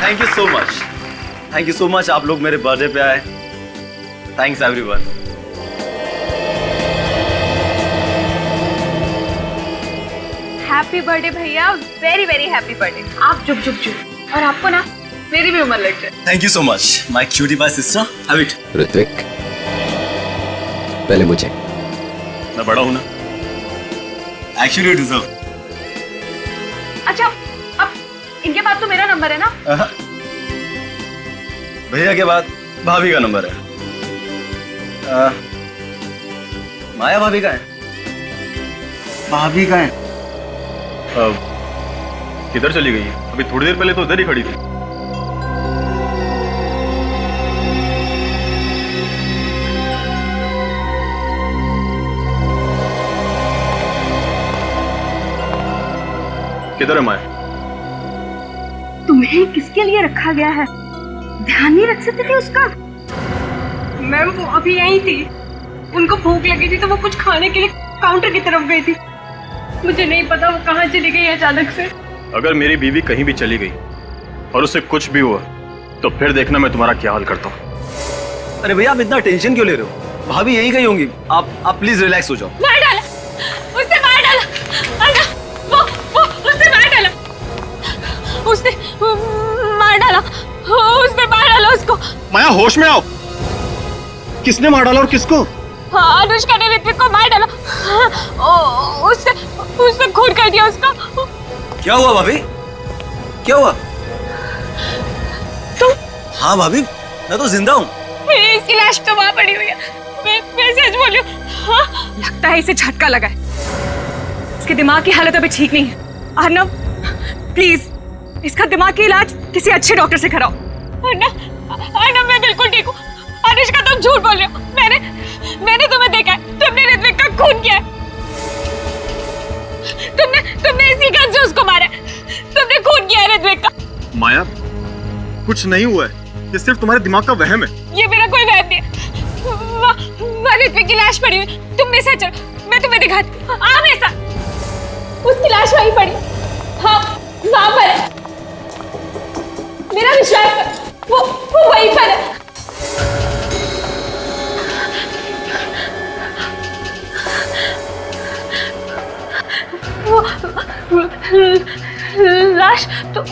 Thank you so much, thank you so much. आप लोग मेरे बर्थडे पे आए। Thanks everyone. हैप्पी बर्थडे भैया, वेरी वेरी हैप्पी बर्थडे। आप चुप चुप चुप। और आपको ना मेरी भी उम्र लग जाए। Thank you so much my cutie pie sister. Have it. Ritwik, पहले मुझे। मैं बड़ा हूं ना, एक्चुअली यू डिजर्व। अच्छा, अब इनके पास तो मेरा नंबर है ना? भैया के बाद भाभी का नंबर है। माया भाभी का है? भाभी का है। किधर चली गई है? अभी थोड़ी देर पहले तो उधर ही खड़ी थी। किधर है माया? तुम्हें किसके लिए रखा गया है? ध्यान नहीं रख सकते थे उसका? मैम वो अभी यहीं थी, उनको भूख लगी थी तो वो कुछ खाने के लिए काउंटर की तरफ गई थी। मुझे नहीं पता वो कहाँ चली गई अचानक से। अगर मेरी बीवी कहीं भी चली गई और उससे कुछ भी हुआ तो फिर देखना मैं तुम्हारा क्या हाल करता हूँ। अरे भैया आप इतना टेंशन क्यों ले रहे हो? भाभी यहीं गई होंगी। आप प्लीज रिलैक्स हो जाओ। मार डाला उसने, मार डाला। अरे वो उसने मार डाला, उसने मार डाला, उसने मार डाला उसको। माया होश में आओ। किसने मार डाला और किसको? हाँ, अनुष्का ने ऋत्विक को मार डाला। उसने खून कर दिया उसका। क्या हुआ भाभी? क्या हुआ? तुम? हाँ भाभी, मैं तो जिंदा हूँ। इसकी लाश तो वहाँ पड़ी हुई है। मैं सच बोल रही हूँ। हाँ? लगता है इसे झटका लगा है। इसके दिमाग की हालत अभी ठीक नहीं है। अर्नव, प्लीज इसका दिमाग की इलाज किसी अच्छे डॉक्टर से कराओ। अर्नव, मैं बिल्कुल ठीक हूँ। अनुष्का तुम झूठ बोल रहे हो। मैंने तुम्हें देखा है, तुमने ऋत्विक का खून किया है। तुमने इसी गन से उसको मारा है। तुमने खून किया है ऋत्विक का। माया, कुछ नहीं हुआ है, ये सिर्फ तुम्हारे दिमाग का वहम है। ये मेरा कोई वहम नहीं है। वहाँ ऋत्विक की लाश पड़ी हुई। तुम मेरे साथ चलो, मैं तुम्हें दिखाती हूँ। आ मेरे साथ। उसकी लाश वहीं पड़ी। हाँ, वहाँ पर है। मेरा विश्वास कर, वो वहीं पर है। लाश तो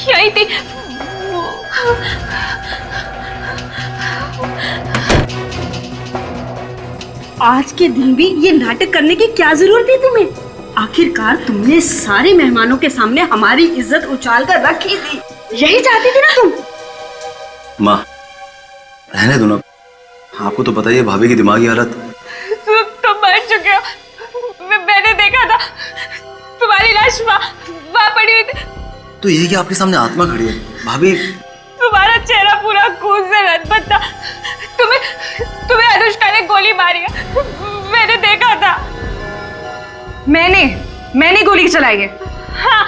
यही थी। आज के दिन भी ये नाटक करने की क्या जरूरत थी तुम्हें? आखिरकार तुमने सारे मेहमानों के सामने हमारी इज्जत उछाल कर रखी थी। यही चाहती थी ना तुम? माँ रहने दो ना, आपको तो पता ही है भाभी की दिमागी हालत। तुम मर चुके हो। मैंने देखा था तुम्हारी लाश वहाँ पड़ी हुई थी। तो ये कि आपके सामने आत्मा खड़ी है भाभी। तुम्हारा चेहरा पूरा खून से लथपथ था। तुम्हें अनुष्का ने गोली मारी है। मैंने देखा था। मैंने गोली चलाई है। हाँ,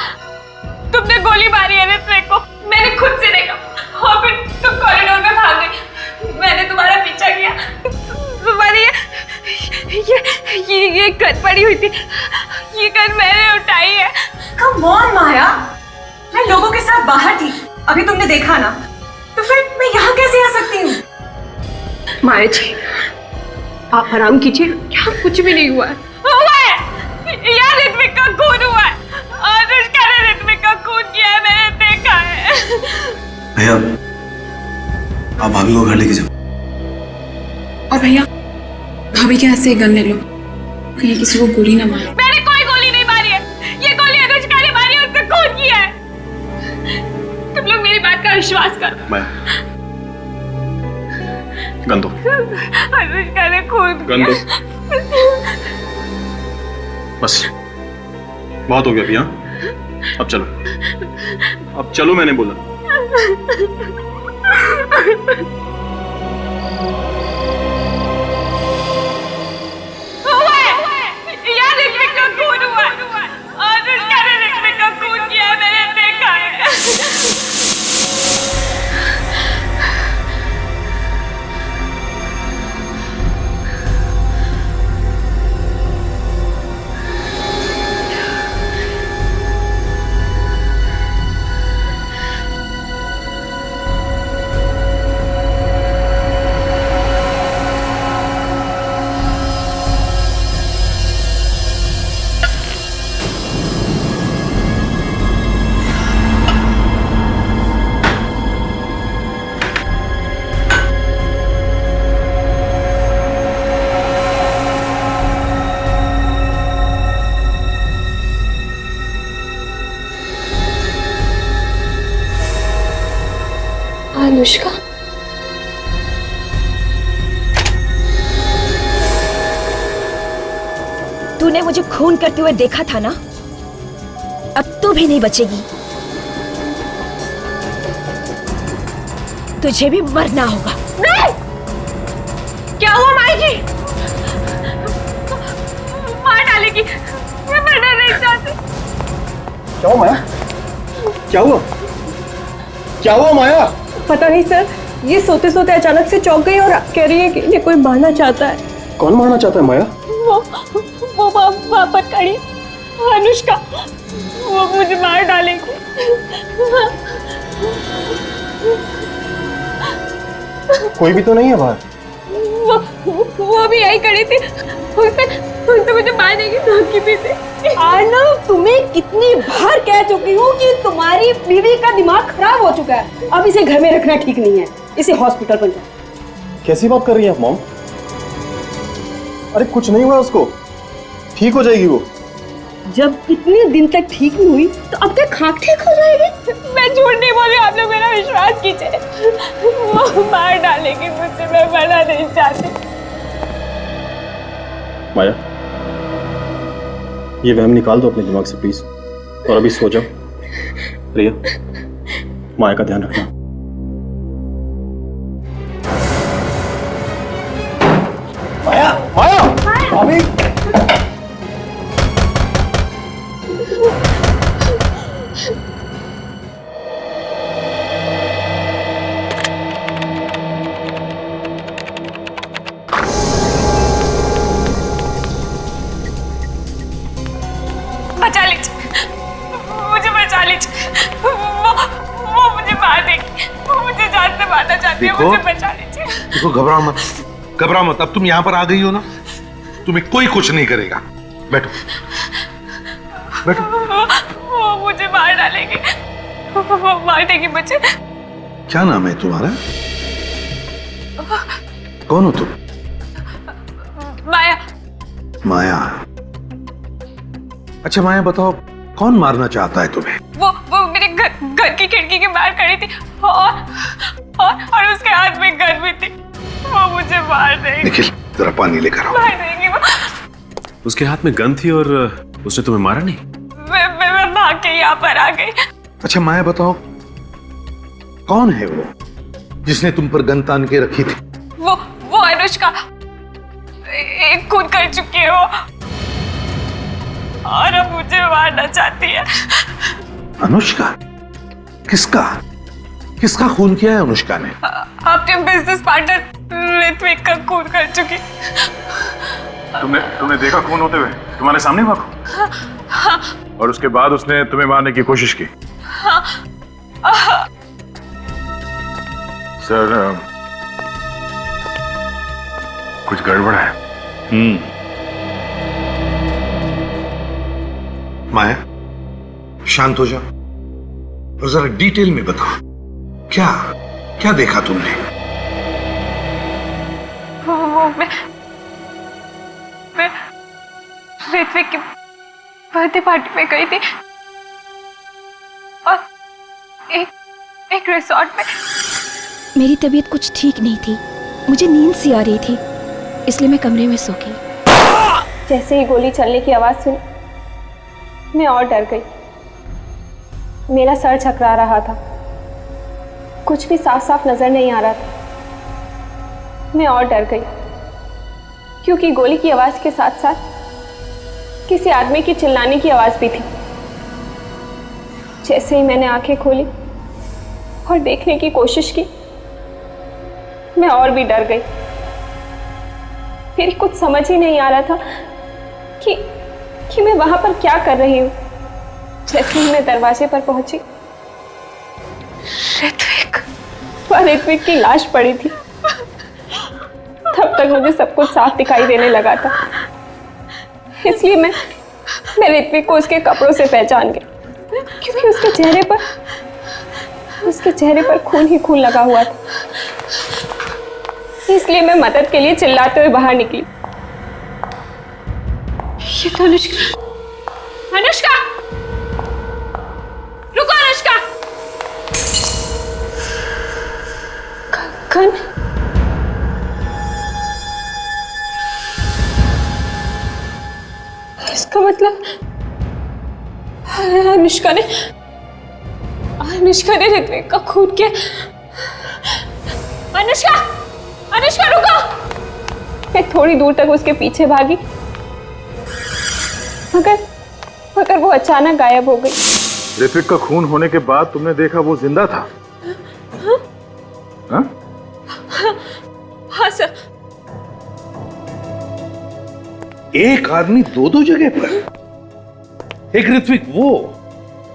तुमने गोली मारी है ऋत्विक को। मैंने खुद से देखा और फिर तुम कॉरिडोर में भाग गई। मैंने तुम्हारा पीछा किया। तुम्हारी ये गन पड़ी हुई थी। ये गन मैंने उठाई है। कम ऑन माया, मैं लोगों के साथ बाहर थी, अभी तुमने देखा ना, तो फिर मैं यहाँ कैसे आ सकती हूँ? माया जी, आप आराम कीजिए। यहाँ कुछ भी नहीं हुआ है। हुआ है, यहाँ ऋत्विक का खून हुआ है। अनुष्का ने ऋत्विक का खून किया है, मैंने देखा है। भैया आप भाभी को घर लेके जाओ। और भैया, भाभी के हाथ से एक गन ले लो, कहीं किसी को गोली ना मारे। मैंने कोई गोली नहीं मारी है। ये गोली अनुष्का ने मारी है, उसका खून किया है। तुम लोग मेरी बात का विश्वास करो। मैं गन दो। अनुष्का ने खून गन दो। बस बहुत हो गया भैया, अब चलो। अब चलो, मैंने बोला। अनुष्का, तूने मुझे खून करते हुए देखा था ना, अब तू भी नहीं बचेगी। तुझे भी मरना होगा। नहीं! क्या हुआ माई जी? मार डालेगी। मैं मरना नहीं चाहती। क्या हुआ माया? क्या हुआ? क्या हुआ माया? पता नहीं सर, ये सोते सोते अचानक से चौंक गई और कह रही है कि ये कोई मारना चाहता है। कौन मारना चाहता है माया? वो वहाँ पर खड़ी अनुष्का, वो मुझे मार डालेगी। कोई भी तो नहीं है बाहर। वो भी यही खड़ी थी। उसने मुझे मार देगी धमकी दी थी। आर्नव, तुम्हें कितनी बार कह चुकी हूँ कि तुम्हारी बीवी का दिमाग खराब हो चुका है। अब इसे घर में रखना ठीक नहीं है, इसे हॉस्पिटल पर जाओ। कैसी बात कर रही हैं आप मॉम? अरे कुछ नहीं हुआ उसको, ठीक हो जाएगी वो। जब इतने दिन तक ठीक नहीं हुई तो अब तक खाक ठीक हो जाएगी। मैं झूठ नहीं बोल रही, आप लोग मेरा विश्वास कीजिए। वो मार डालेगी मुझे, मैं मरना नहीं चाहती। माया, ये वहम निकाल दो अपने दिमाग से प्लीज, और अभी सो जाओ। प्रिया, माया का ध्यान रखना। माया, माया, भाभी। बचा लीजिए, मुझे बचा लीजिए। वो मुझे मार देगी, वो मुझे जान से मारना चाहती है। मुझे बचा लीजिए। देखो, घबराओ मत, घबराओ मत। अब तुम यहाँ पर आ गई हो ना, तुम्हें कोई कुछ नहीं करेगा। बैठो, बैठो। वो मुझे मार डालेगी, वो मार देगी मुझे। क्या नाम है तुम्हारा? कौन हो तुम? माया। माया। अच्छा माया, बताओ कौन मारना चाहता है तुम्हें? वो मेरे घर की खिड़की के बाहर खड़ी थी और उसके हाथ में गन भी थी। वो मुझे मार देगी। निखिल, जरा पानी लेकर आओ। मार देगी वो। उसके हाथ में गन थी और उसने तुम्हें मारा नहीं? मैं भाग के यहाँ पर आ गई। अच्छा माया, बताओ कौन है वो जिसने तुम पर गन तान के रखी थी? वो अनुष्का, एक खून कर चुकी है वो, और अब मुझे मारना चाहती है। अनुष्का? किसका किसका खून किया है अनुष्का ने? अपने बिजनेस पार्टनर ऋत्विक का खून कर चुकी। तुमने देखा खून होते हुए? तुम्हारे सामने हुआ खून? और उसके बाद उसने तुम्हें मारने की कोशिश की? सर, कुछ गड़बड़ है। माया, शांत हो जाओ और जरा डिटेल में बताओ, क्या क्या देखा तुमने? मैं ऋत्विक की बर्थडे पार्टी में गई थी और एक रिसोर्ट में। मेरी तबीयत कुछ ठीक नहीं थी, मुझे नींद सी आ रही थी, इसलिए मैं कमरे में सो गई। जैसे ही गोली चलने की आवाज सुनी, मैं और डर गई। मेरा सर झकरा रहा था, कुछ भी साफ साफ नजर नहीं आ रहा था। मैं और डर गई क्योंकि गोली की आवाज के साथ साथ किसी आदमी की चिल्लाने की आवाज भी थी। जैसे ही मैंने आंखें खोली और देखने की कोशिश की, मैं और भी डर गई। फिर कुछ समझ ही नहीं आ रहा था कि मैं वहां पर क्या कर रही हूं। जैसे ही मैं दरवाजे पर पहुंची, ऋत्विक की लाश पड़ी थी। तब तक मुझे सब कुछ साफ दिखाई देने लगा था, इसलिए मैं ऋत्विक को उसके कपड़ों से पहचान गई, क्योंकि उसके चेहरे पर खून ही खून लगा हुआ था। इसलिए मैं मदद के लिए चिल्लाते हुए बाहर निकली। ये तो अनुष्का। अनुष्का, रुको अनुष्का। कन इसका मतलब अनुष्का ने ऋत्विक का खून किया। अनुष्का, अनुष्का रुको। मैं थोड़ी दूर तक उसके पीछे भागी मगर वो अचानक गायब हो गई। ऋत्विक का खून होने के बाद तुमने देखा वो जिंदा था? हाँ? हाँ सर। एक आदमी दो दो जगह पर? एक ऋत्विक वो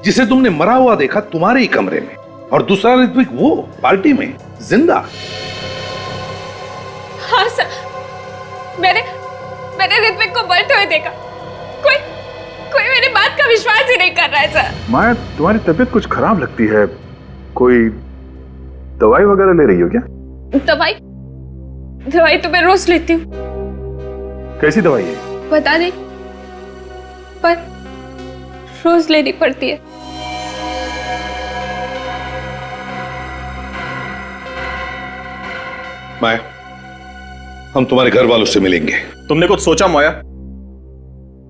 जिसे तुमने मरा हुआ देखा तुम्हारे ही कमरे में, और दूसरा ऋत्विक वो पार्टी में जिंदा। हाँ सर, मैंने ऋत्विक को मरते हुए देखा। कोई मेरी बात का विश्वास ही नहीं कर रहा है सर। माया, तुम्हारी तबीयत कुछ खराब लगती है, कोई दवाई वगैरह ले रही हो क्या? दवाई तो मैं रोज लेती हूँ। कैसी दवाई है? बता नहीं, पर रोज लेनी पड़ती है। माया, हम तुम्हारे घर वालों से मिलेंगे। तुमने कुछ सोचा माया?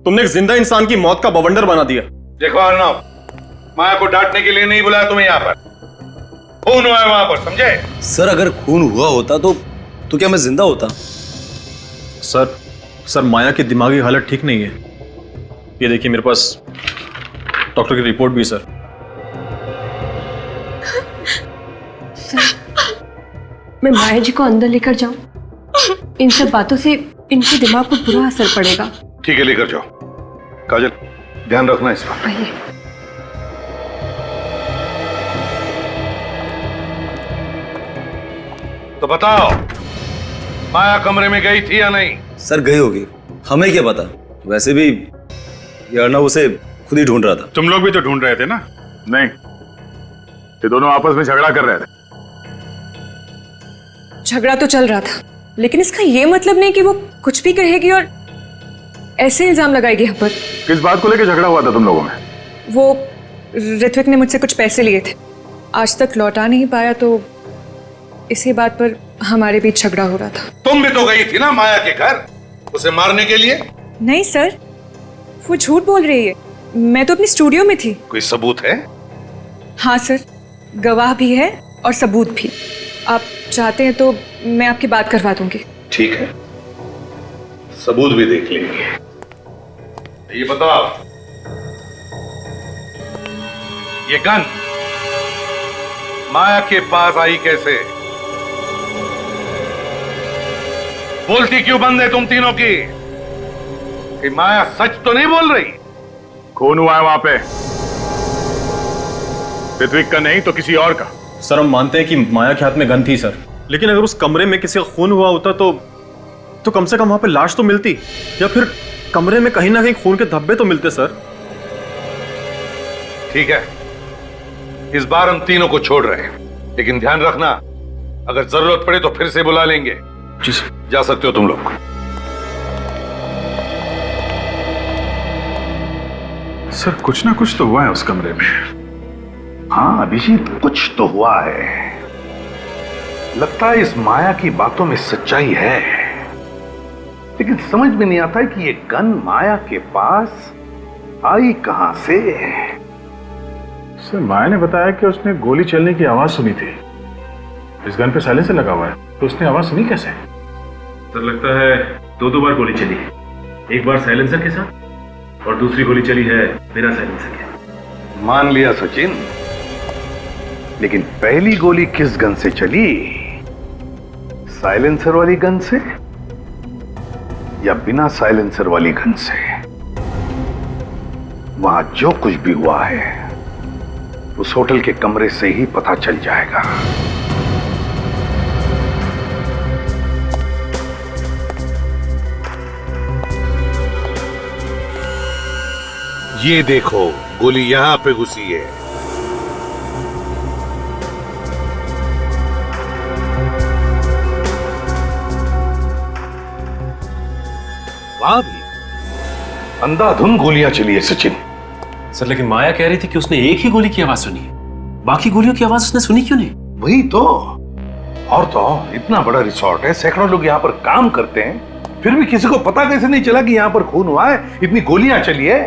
तुमने एक जिंदा इंसान की मौत का बवंडर बना दिया। देखो अर्णव, माया को डांटने के लिए नहीं बुलाया तुम्हें यहाँ पर। खून हुआ है वहां पर, समझे? सर अगर खून हुआ होता तो क्या मैं जिंदा होता? सर माया की दिमागी हालत ठीक नहीं है। ये देखिए मेरे पास डॉक्टर की रिपोर्ट भी। सर मैं माया जी को अंदर लेकर जाऊं? इन सब बातों से इनके दिमाग पर बुरा असर पड़ेगा। ठीक है, लेकर जाओ। काजल, ध्यान रखना इस पर। आइए। तो बताओ, माया कमरे में गई थी या नहीं? सर गई होगी, हमें क्या पता। वैसे भी ये अर्णव उसे खुद ही ढूंढ रहा था। तुम लोग भी तो ढूंढ रहे थे ना? नहीं, ये दोनों आपस में झगड़ा कर रहे थे। झगड़ा तो चल रहा था, लेकिन इसका ये मतलब नहीं कि वो कुछ भी कहेगी और ऐसे इल्जाम लगाएगी हम पर। किस बात को लेकर झगड़ा हुआ था तुम लोगों में? वो ऋत्विक ने मुझसे कुछ पैसे लिए थे, आज तक लौटा नहीं पाया, तो इसी बात पर हमारे बीच झगड़ा हो रहा था। तुम भी तो गई थी ना माया के घर उसे मारने के लिए? नहीं सर, वो झूठ बोल रही है। मैं तो अपनी स्टूडियो में थी। कोई सबूत है? हाँ सर, गवाह भी है और सबूत भी। आप चाहते हैं तो मैं आपकी बात करवा दूंगी। ठीक है, सबूत भी देख लेंगे। ये बताओ, ये गन माया के पास आई कैसे? बोलती क्यों बंद है तुम तीनों की? कि माया सच तो नहीं बोल रही? खून हुआ है वहां पे, ऋत्विक का नहीं तो किसी और का। सर हम मानते हैं कि माया के हाथ में गन थी सर, लेकिन अगर उस कमरे में किसी का खून हुआ होता तो कम से कम वहां पे लाश तो मिलती, या फिर कमरे में कहीं ना कहीं खून के धब्बे तो मिलते सर। ठीक है, इस बार हम तीनों को छोड़ रहे हैं, लेकिन ध्यान रखना अगर जरूरत पड़े तो फिर से बुला लेंगे। जी सर। जा सकते हो तुम लोग। सर कुछ ना कुछ तो हुआ है उस कमरे में। हाँ अभिजीत, कुछ तो हुआ है। लगता है इस माया की बातों में सच्चाई है, लेकिन समझ में नहीं आता है कि ये गन माया के पास आई कहां से। सर माया ने बताया कि उसने गोली चलने की आवाज सुनी थी। इस गन पे साइलेंसर लगा हुआ है, तो उसने आवाज सुनी कैसे? सर लगता है दो बार गोली चली है, एक बार साइलेंसर के साथ और दूसरी गोली चली है बिना साइलेंसर के। मान लिया सचिन, लेकिन पहली गोली किस गन से चली? साइलेंसर वाली गन से या बिना साइलेंसर वाली गन से? वहां जो कुछ भी हुआ है उस होटल के कमरे से ही पता चल जाएगा। ये देखो, गोली यहां पे घुसी है। वाह भी, अंधाधुन गोलियां चली है सचिन। सर लेकिन माया कह रही थी कि उसने एक ही गोली की आवाज सुनी है, बाकी गोलियों की आवाज उसने सुनी क्यों नहीं? वही तो, और तो और इतना बड़ा रिसोर्ट है, सैकड़ों लोग यहाँ पर काम करते हैं, फिर भी किसी को पता कैसे नहीं चला कि यहाँ पर खून हुआ है, इतनी गोलियां चली है?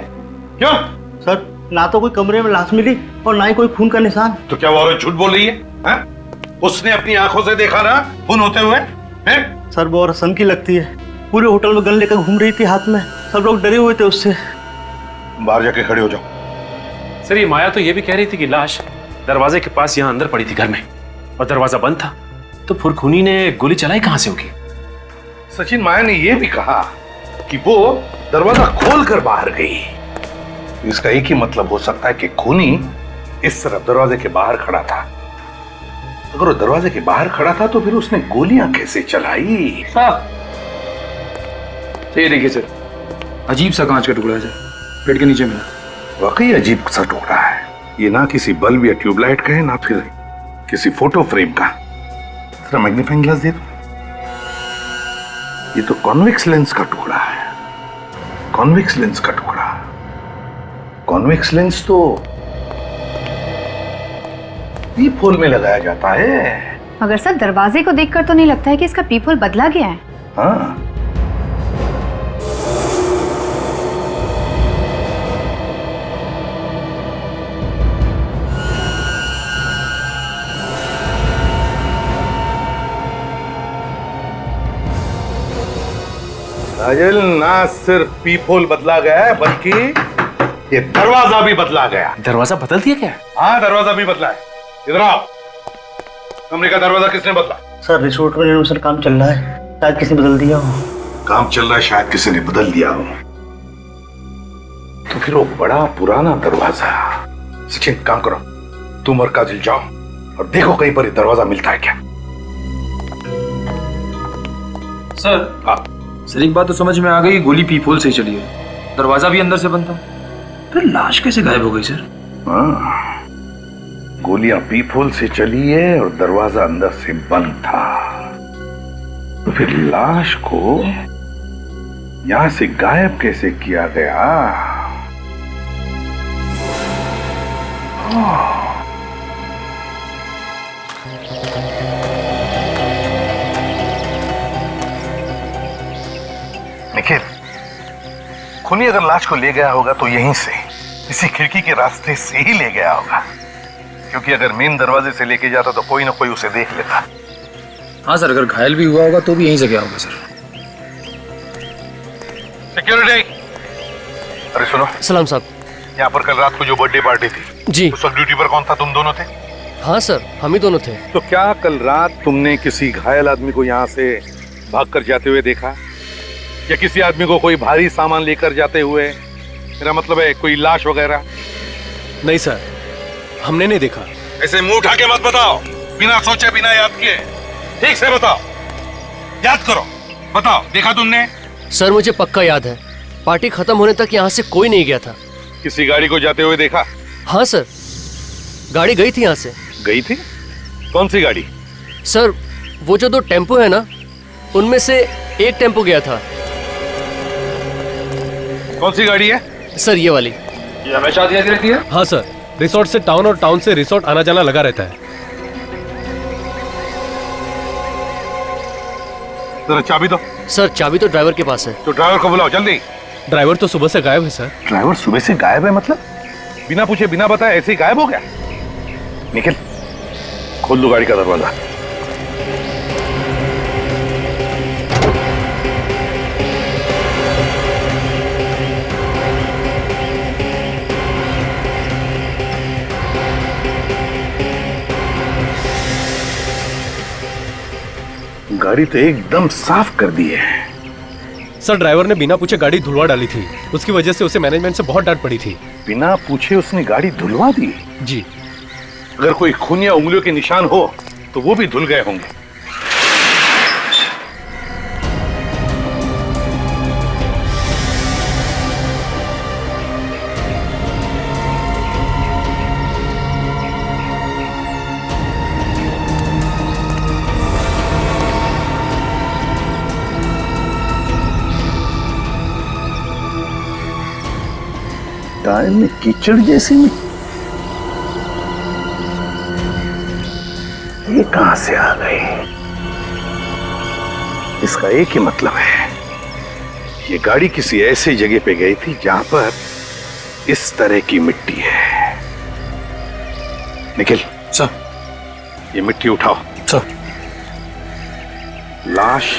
क्यों सर, ना तो कोई कमरे में लाश मिली और ना ही कोई खून का निशान। तो क्या वो औरत झूठ बोल रही है, है? उसने अपनी आंखों से देखा ना खून होते हुए है? सर वो औरत सन की लगती है, पूरे होटल में गन लेकर घूम रही थी हाथ में, सब लोग डरे हुए थे उससे। बाहर जाके खड़े हो जाओ। सर ये माया तो ये भी कह रही थी कि लाश दरवाजे के पास यहाँ अंदर पड़ी थी घर में और दरवाजा बंद था, तो फुरखुनी ने गोली चलाई कहां से होगी? सचिन, माया ने यह भी कहा कि वो दरवाजा खोलकर बाहर गई। इसका एक ही मतलब हो सकता है कि खूनी इस तरफ दरवाजे के बाहर खड़ा था। अगर वो दरवाजे के बाहर खड़ा था तो फिर उसने गोलियां कैसे चलाई? ये देखिए सर, अजीब सा कांच का टुकड़ा है सर, पेट के नीचे मिला। वाकई अजीब सा टुकड़ा है ये, ना किसी बल्ब या ट्यूबलाइट का है, ना फिर किसी फोटो फ्रेम का। जरा मैग्नीफाइंग ग्लास दे दो। ये तो कॉन्वेक्स लेंस का टुकड़ा है, कॉन्वेक्स लेंस का टुकड़ा। कॉन्वेक्स लेंस तो पीप-होल में लगाया जाता है। मगर सर दरवाजे को देखकर तो नहीं लगता है कि इसका पीप-होल बदला गया है। हाँ, राजल, ना सिर्फ पीप-होल बदला गया है बल्कि ये दरवाजा भी बदला गया। दरवाजा बदल दिया क्या? हाँ, दरवाजा भी बदला है। इधर आओ। कमरे का दरवाजा किसने बदला? सर रिसोर्ट में रेनोवेशन काम चल रहा है, शायद किसी ने बदल दिया हो। काम चल रहा है, शायद किसी ने बदल दिया हो। तो फिर वो बड़ा पुराना दरवाजा। सचिन, काम करो, तुम और काजल जाओ और देखो कहीं पर ये दरवाजा मिलता है क्या। सर, हाँ सर एक बात तो समझ में आ गई, गोली पीप-होल से ही चली है, दरवाजा भी अंदर से बंद था, फिर लाश कैसे गायब हो गई सर? हाँ, गोलियां पीप-होल से चली है और दरवाजा अंदर से बंद था, तो फिर लाश को यहां से गायब कैसे किया गया? निखिल, खूनी अगर लाश को ले गया होगा तो यहीं से, इसी खिड़की के रास्ते से ही ले गया होगा, क्योंकि अगर मेन दरवाजे से लेके जाता तो कोई ना कोई उसे देख लेता। हाँ सर, अगर घायल भी हुआ होगा तो भी यहीं से गया होगा सर। सिक्योरिटी, अरे सुनो। सलाम साहब। यहाँ पर कल रात को जो बर्थडे पार्टी थी, जी, उस वक्त ड्यूटी पर कौन था? तुम दोनों थे? हाँ सर, हम ही दोनों थे। तो क्या कल रात तुमने किसी घायल आदमी को यहाँ से भागकर जाते हुए देखा, या किसी आदमी को कोई भारी सामान लेकर जाते हुए? मेरा मतलब है कोई लाश वगैरह? नहीं सर, हमने नहीं देखा। ऐसे मुंह उठा के मत बताओ, बिना सोचे बिना याद किए। ठीक से बताओ, याद करो, बताओ, देखा तुमने? सर मुझे पक्का याद है, पार्टी खत्म होने तक यहाँ से कोई नहीं गया था। किसी गाड़ी को जाते हुए देखा? हाँ सर, गाड़ी गई थी यहाँ से। गई थी? कौन सी गाड़ी? सर वो जो 2 टेम्पो है ना, उनमें से एक टेम्पो गया था। कौन सी गाड़ी है? सर ये वाली। ये हमेशा आती रहती है? हाँ सर, रिसोर्ट से टाउन और टाउन से रिसोर्ट आना जाना लगा रहता है। जरा चाबी दो। सर चाबी तो ड्राइवर के पास है। तो ड्राइवर को बुलाओ जल्दी। ड्राइवर तो सुबह से गायब है सर। ड्राइवर सुबह से गायब है मतलब? बिना पूछे बिना बताए ऐसे ही गायब हो गया? निखिल, खोल दो गाड़ी का दरवाजा। गाड़ी तो एकदम साफ कर दी है। सर ड्राइवर ने बिना पूछे गाड़ी धुलवा डाली थी, उसकी वजह से उसे मैनेजमेंट से बहुत डांट पड़ी थी। बिना पूछे उसने गाड़ी धुलवा दी? जी। अगर कोई खून या उंगलियों के निशान हो तो वो भी धुल गए होंगे। टायर में कीचड़ जैसी में ये कहां से आ गए? इसका एक ही मतलब है, ये गाड़ी किसी ऐसी जगह पे गई थी जहां पर इस तरह की मिट्टी है। निखिल सर, ये मिट्टी उठाओ। सर, लाश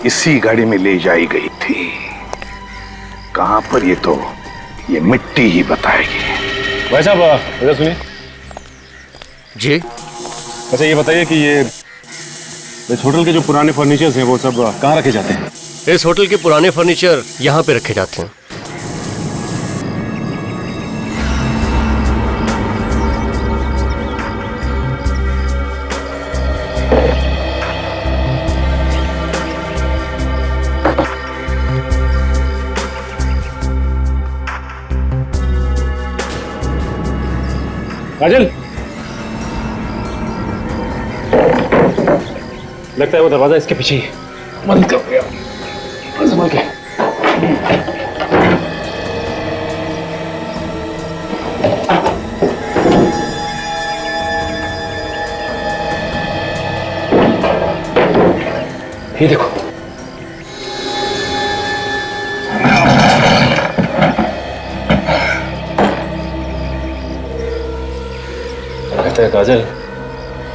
इसी गाड़ी में ले जाई गई थी। कहां पर ये मिट्टी ही बताएगी। भाई साहब इधर सुनिए जी। अच्छा ये बताइए कि ये इस होटल के जो पुराने फर्नीचर्स हैं वो सब कहाँ रखे जाते हैं? इस होटल के पुराने फर्नीचर यहाँ पे रखे जाते हैं। काजल, लगता है वो दरवाजा इसके पीछे ही है। बंद कर दिया, संभल के। ये देखो, लगता है काजल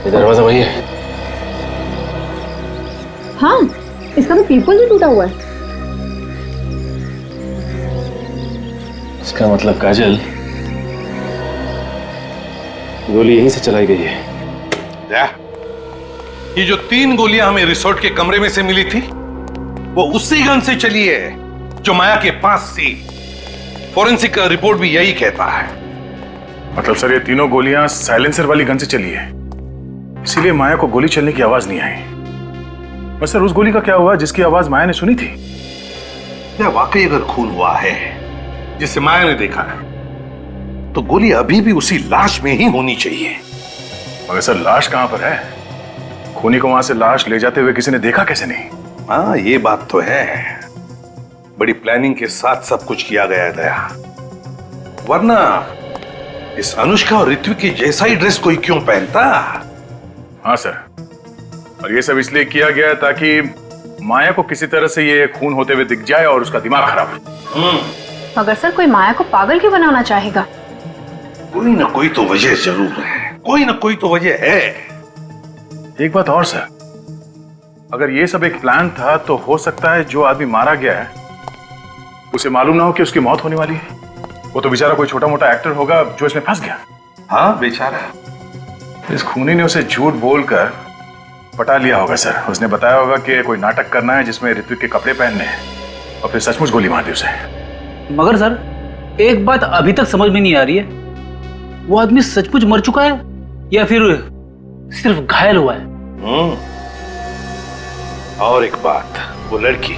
ये दरवाजा वही है। हाँ, इसका तो पीपल भी टूटा हुआ है। इसका मतलब काजल गोली यहीं से चलाई गई है। ये जो 3 गोलियां हमें रिसोर्ट के कमरे में से मिली थी वो उसी गन से चली है जो माया के पास थी। फॉरेंसिक का रिपोर्ट भी यही कहता है। मतलब सर ये तीनों गोलियां साइलेंसर वाली गन से चली है, इसीलिए माया को गोली चलने की आवाज नहीं आई। बस सर उस गोली का क्या हुआ जिसकी आवाज माया ने सुनी थी? क्या वाकई अगर खून हुआ है जिसे माया ने देखा है तो गोली अभी भी उसी लाश में ही होनी चाहिए। मगर सर लाश कहां पर है? खूनी को वहां से लाश ले जाते हुए किसी ने देखा कैसे नहीं? हाँ ये बात तो है, बड़ी प्लानिंग के साथ सब कुछ किया गया है दया, वरना इस अनुष्का और ऋत्विक की जैसा ही ड्रेस कोई क्यों पहनता? हाँ सर, और ये सब इसलिए किया गया ताकि माया को किसी तरह से ये खून होते हुए दिख जाए और उसका दिमाग खराब हो। मगर सर कोई माया को पागल क्यों बनाना चाहेगा? कोई ना कोई तो वजह जरूर है, कोई ना कोई तो वजह है। एक बात और सर, अगर ये सब एक प्लान था तो हो सकता है जो आदमी मारा गया है उसे मालूम ना हो कि उसकी मौत होने वाली है। वो तो बेचारा कोई छोटा मोटा एक्टर होगा जो इसमें फंस गया। हाँ बेचारा। इस खूनी ने उसे झूठ बोलकर पटा लिया होगा सर। उसने बताया होगा कि कोई नाटक करना है जिसमें ऋत्विक के कपड़े पहनने हैं और फिर सचमुच गोली मार दी उसे। मगर सर एक बात अभी तक समझ में नहीं आ रही है, वो आदमी सचमुच मर चुका है या फिर सिर्फ घायल हुआ है? और एक बात, वो लड़की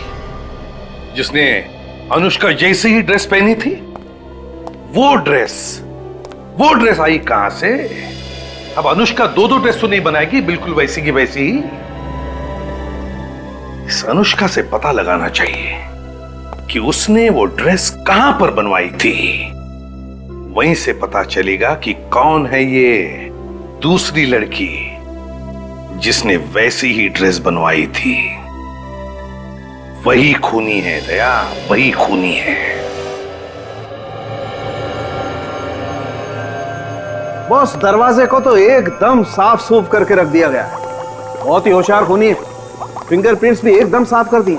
जिसने अनुष्का जैसी ही ड्रेस पहनी थी, वो ड्रेस आई कहां से? अब अनुष्का 2 ड्रेस तो नहीं बनाएगी बिल्कुल वैसी की वैसी ही। इस अनुष्का से पता लगाना चाहिए कि उसने वो ड्रेस कहां पर बनवाई थी। वहीं से पता चलेगा कि कौन है ये दूसरी लड़की जिसने वैसी ही ड्रेस बनवाई थी। वही खूनी है दया, वही खूनी है। बॉस दरवाजे को तो एकदम साफ सूफ करके रख दिया गया है। बहुत ही होशियार खूनी है, फिंगरप्रिंट्स भी एकदम साफ कर दिए।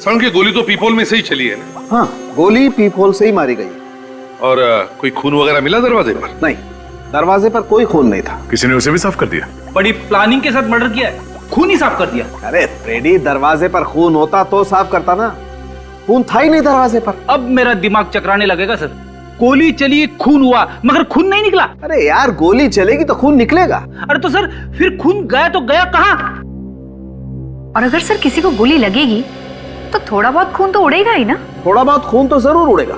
सन की गोली तो पीपोल में से ही चली है ना? हाँ, गोली पीपोल से ही मारी गई। और कोई खून वगैरह मिला दरवाजे पर? नहीं, दरवाजे पर कोई खून नहीं था। किसी ने उसे भी साफ कर दिया? बड़ी प्लानिंग के साथ मर्डर किया है, खून ही साफ कर दिया। अरे रेडी, दरवाजे पर खून होता तो साफ करता ना, खून था ही नहीं दरवाजे पर। अब मेरा दिमाग चकराने लगेगा सर। गोली चली, खून हुआ, मगर खून नहीं निकला। अरे यार गोली चलेगी तो खून निकलेगा। अरे तो सर फिर खून गया तो गया कहां? और अगर सर किसी को गोली लगेगी तो थोड़ा बहुत खून तो उड़ेगा ही ना। थोड़ा बहुत खून तो जरूर उड़ेगा,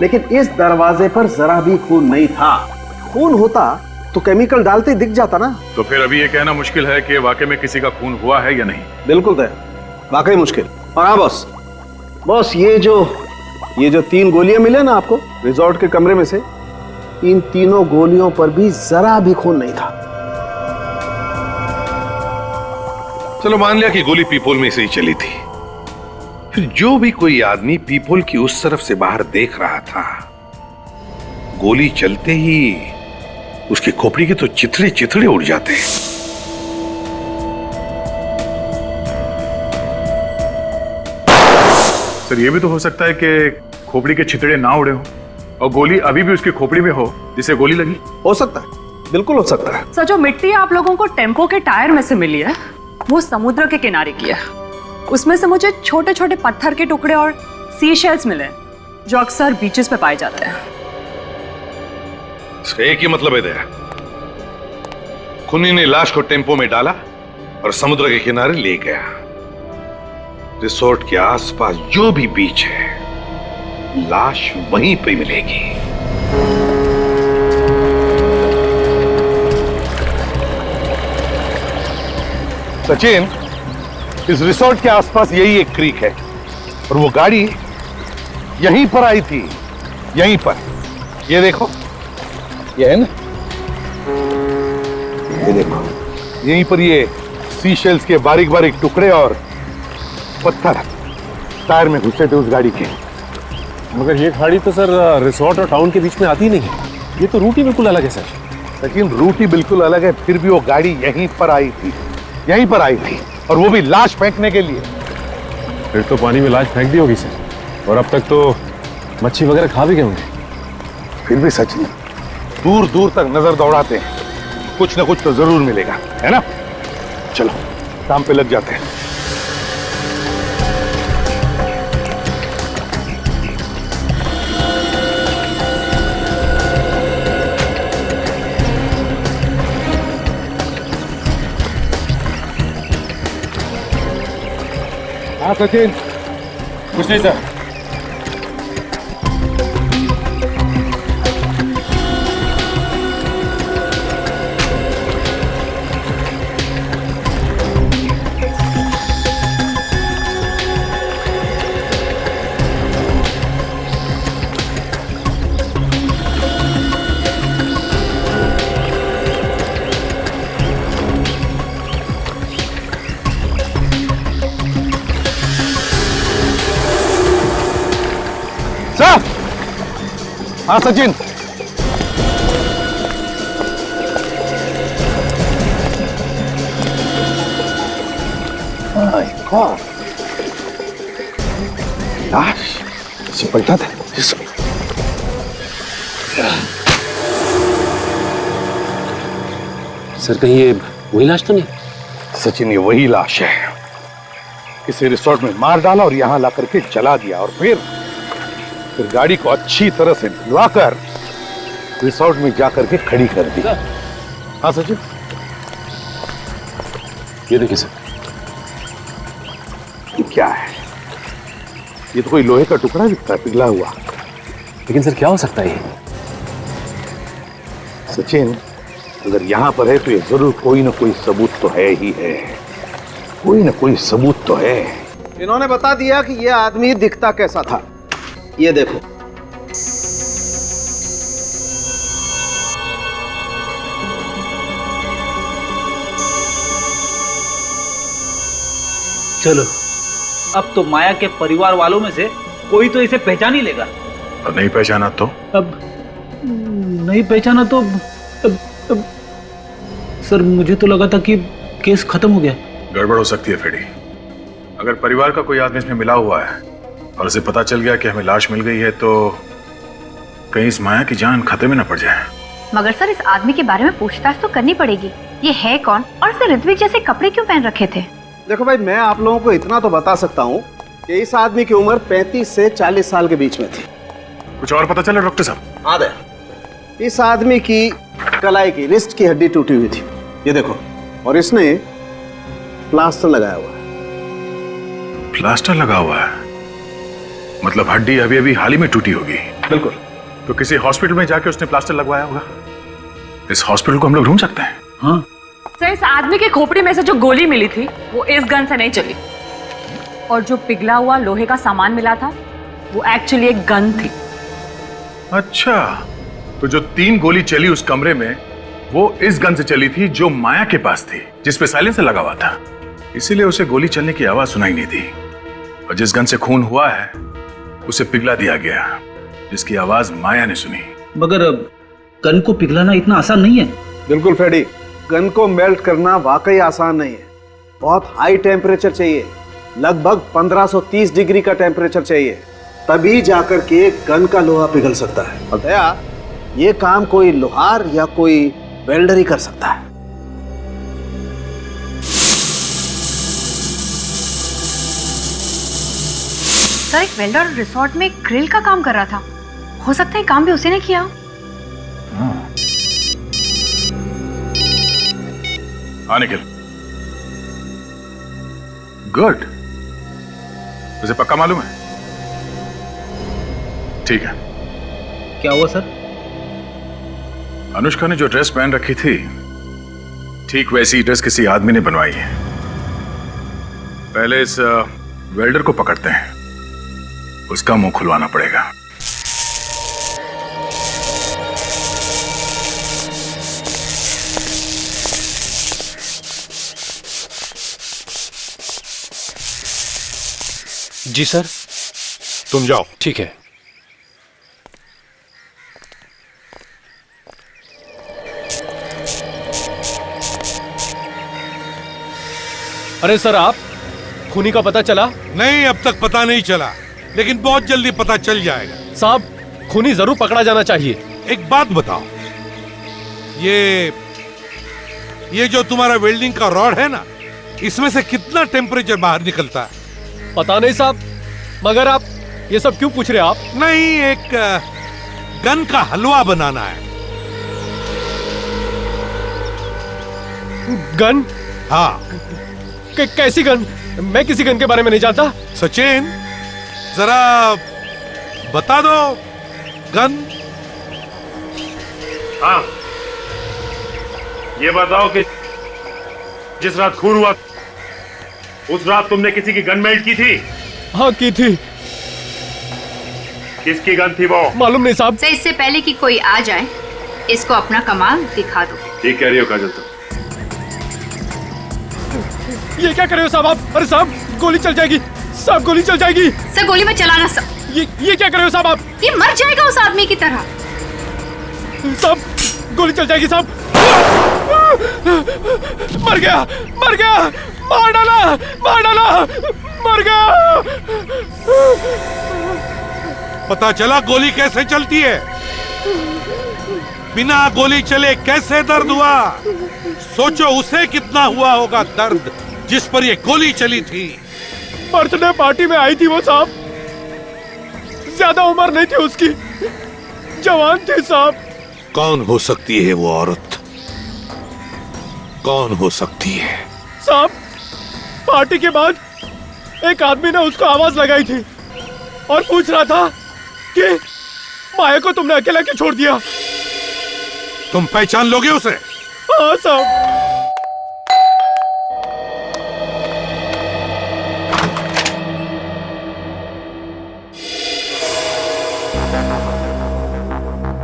लेकिन इस दरवाजे पर जरा भी खून नहीं था। खून होता तो केमिकल डालते दिख जाता ना। तो फिर अभी ये कहना मुश्किल है कि वाकई में किसी का खून हुआ है या नहीं। बिल्कुल तय, वाकई मुश्किल। और हाँ बॉस ये जो 3 गोलियां मिले ना आपको रिजॉर्ट के कमरे में से, इन तीनों गोलियों पर भी जरा भी खून नहीं था। चलो मान लिया कि गोली पीपोल में से ही चली थी, फिर जो भी कोई आदमी पीपोल की उस तरफ से बाहर देख रहा था, गोली चलते ही उसकी खोपड़ी के तो चिथड़े चिथड़े उड़ जाते हैं। सर ये भी तो हो सकता है कि खोपड़ी के छितड़े ना उड़े हो और गोली अभी भी उसकी खोपड़ी में हो जिसे गोली लगी। हो सकता है, बिल्कुल हो सकता है। सर जो मिट्टी आप लोगों को टेम्पो के टायर में से मिली है वो समुद्र के किनारे की है। उसमें से मुझे छोटे छोटे पत्थर के टुकड़े और सी शेल्स मिले जो अक्सर बीचेस पे पाए जाते हैं। इसका एक ही मतलब है दया, खूनी ने लाश को टेम्पो में डाला और समुद्र के किनारे ले गया। रिसोर्ट के आसपास जो भी बीच है, लाश वहीं पे मिलेगी। सचिन, इस रिसोर्ट के आसपास यही एक क्रीक है और वो गाड़ी यहीं पर आई थी, यहीं पर। ये देखो, ये है ना, ये देखो, यहीं पर ये सी शेल्स के बारीक बारीक टुकड़े और पत्थर टायर में घुसे थे उस गाड़ी के। मगर ये खाड़ी तो सर रिसोर्ट और टाउन के बीच में आती नहीं है, ये तो रूट ही बिल्कुल अलग है सर। लेकिन रूट ही बिल्कुल अलग है, फिर भी वो गाड़ी यहीं पर आई थी, यहीं पर आई थी, और वो भी लाश फेंकने के लिए। फिर तो पानी में लाश फेंक दी होगी सर, और अब तक तो मच्छी वगैरह खा भी गए होंगे। फिर भी सच नहीं, दूर दूर तक नजर दौड़ाते हैं, कुछ ना कुछ तो जरूर मिलेगा, है ना? चलो काम पे लग जाते हैं। हाँ सचिन, कुछ नहीं सर। सर, हाँ सचिन, लाश इसे पलटा था। सर कहीं ये वही लाश तो नहीं? सचिन, ये वही लाश है। इसे रिसोर्ट में मार डाला और यहां ला करके जला दिया, और फिर गाड़ी को अच्छी तरह से धुलाकर रिसोर्ट में जाकर के खड़ी कर दी। हाँ सचिन, ये देखिए सर। ये क्या है? ये तो कोई लोहे का टुकड़ा दिखता है, पिघला हुआ। लेकिन सर क्या हो सकता है ये? सचिन, अगर यहां पर है तो ये जरूर कोई ना कोई सबूत तो है ही है, कोई ना कोई सबूत तो है। इन्होंने बता दिया कि ये आदमी दिखता कैसा था। ये देखो, चलो अब तो माया के परिवार वालों में से कोई तो इसे पहचान ही लेगा। और नहीं पहचाना तो? अब नहीं पहचाना तो अब सर मुझे तो लगा था कि केस खत्म हो गया। गड़बड़ हो सकती है फेडी। अगर परिवार का कोई आदमी इसमें मिला हुआ है और उसे पता चल गया कि हमें लाश मिल गई है, तो कहीं इस माया की जान खतरे में न पड़ जाए। मगर सर इस आदमी के बारे में पूछताछ तो करनी पड़ेगी। ये है कौन और इसे ऋत्विक जैसे कपड़े क्यों पहन रखे थे? देखो भाई, मैं आप लोगों को इतना तो बता सकता हूँ कि इस आदमी की उम्र 35 से 40 साल के बीच में थी। कुछ और पता चला डॉक्टर साहब? हाँ दे, इस आदमी की कलाई की रिस्ट की हड्डी टूटी हुई थी, ये देखो, और इसने प्लास्टर लगाया हुआ है। प्लास्टर लगा हुआ है? मतलब हड्डी अभी अभी हाल ही में टूटी होगी। बिल्कुल। तो किसी हॉस्पिटल में जाके उसने प्लास्टर लगवाया होगा। इस हॉस्पिटल को हम लोग ढूंढ सकते हैं। हाँ सर, इस आदमी की खोपड़ी में से जो गोली मिली थी वो इस गन से नहीं चली, और जो पिघला हुआ लोहे का सामान मिला था वो एक्चुअली एक गन थी। अच्छा, तो जो 3 गोली चली उस कमरे में वो इस गन से चली थी जो माया के पास थी, जिसपे साइलेंसर लगा हुआ था। इसीलिए उसे गोली चलने की आवाज सुनाई नहीं दी। और जिस गन से खून हुआ है उसे पिघला दिया गया, जिसकी आवाज माया ने सुनी। मगर गन को पिघलाना इतना आसान नहीं है। बिल्कुल फ्रेडी, गन को मेल्ट करना वाकई आसान नहीं है। बहुत हाई टेम्परेचर चाहिए, लगभग 1530 डिग्री का टेम्परेचर चाहिए, तभी जाकर के गन का लोहा पिघल सकता है। और दया, ये काम कोई लोहार या कोई वेल्डर ही कर सकता है। सर, एक वेल्डर रिसोर्ट में ग्रिल का काम कर रहा था, हो सकता है काम भी उसी ने किया। हाँ निखिल, गुड। उसे पक्का मालूम है? ठीक है। क्या हुआ सर? अनुष्का ने जो ड्रेस पहन रखी थी, ठीक वैसी ड्रेस किसी आदमी ने बनवाई है। पहले इस वेल्डर को पकड़ते हैं, उसका मुंह खुलवाना पड़ेगा। जी सर। तुम जाओ। ठीक है। अरे सर, आप खूनी का पता चला? नहीं, अब तक पता नहीं चला, लेकिन बहुत जल्दी पता चल जाएगा। साहब, खूनी जरूर पकड़ा जाना चाहिए। एक बात बताओ, ये जो तुम्हारा वेल्डिंग का रॉड है ना, इसमें से कितना टेम्परेचर बाहर निकलता है? पता नहीं साहब, मगर आप ये सब क्यों पूछ रहे हैं आप? नहीं, एक गन का हलवा बनाना है। गन? हाँ। कैसी गन? मैं किसी गन के बारे में नहीं जानता। सचिन, जरा बता दो, गन? हाँ, ये बताओ कि जिस रात खून हुआ उस रात तुमने किसी की गन मेल्ट की थी? हाँ, की थी। किसकी गन थी वो? मालूम नहीं साहब। सर, इससे पहले कि कोई आ जाए, इसको अपना कमाल दिखा दो। ठीक कह रही हो काजल तुम। ये क्या कर रहे हो साहब आप? अरे साहब, गोली चल जाएगी साहब, गोली चल जाएगी। सर, गोली में चलाना सर। ये क्या कर रहे हो साहब आप? ये मर जाएगा उस आदमी की तरह। साहब, गोली चल जाएगी साहब। मर गया, मर गया, मार डाला, मार डाला, मर गया। पता चला गोली कैसे चलती है? बिना गोली चले कैसे दर्द हुआ? सोचो उसे कितना हुआ होगा दर्द जिस पर ये गोली चली थी। बर्थडे पार्टी में आई थी वो साहब, ज्यादा उम्र नहीं थी उसकी, जवान थी साहब। कौन हो सकती है वो औरत? कौन हो सकती है? साहब, पार्टी के बाद एक आदमी ने उसको आवाज लगाई थी और पूछ रहा था कि माया को तुमने अकेला क्यों छोड़ दिया? तुम पहचान लोगे उसे? हाँ साहब।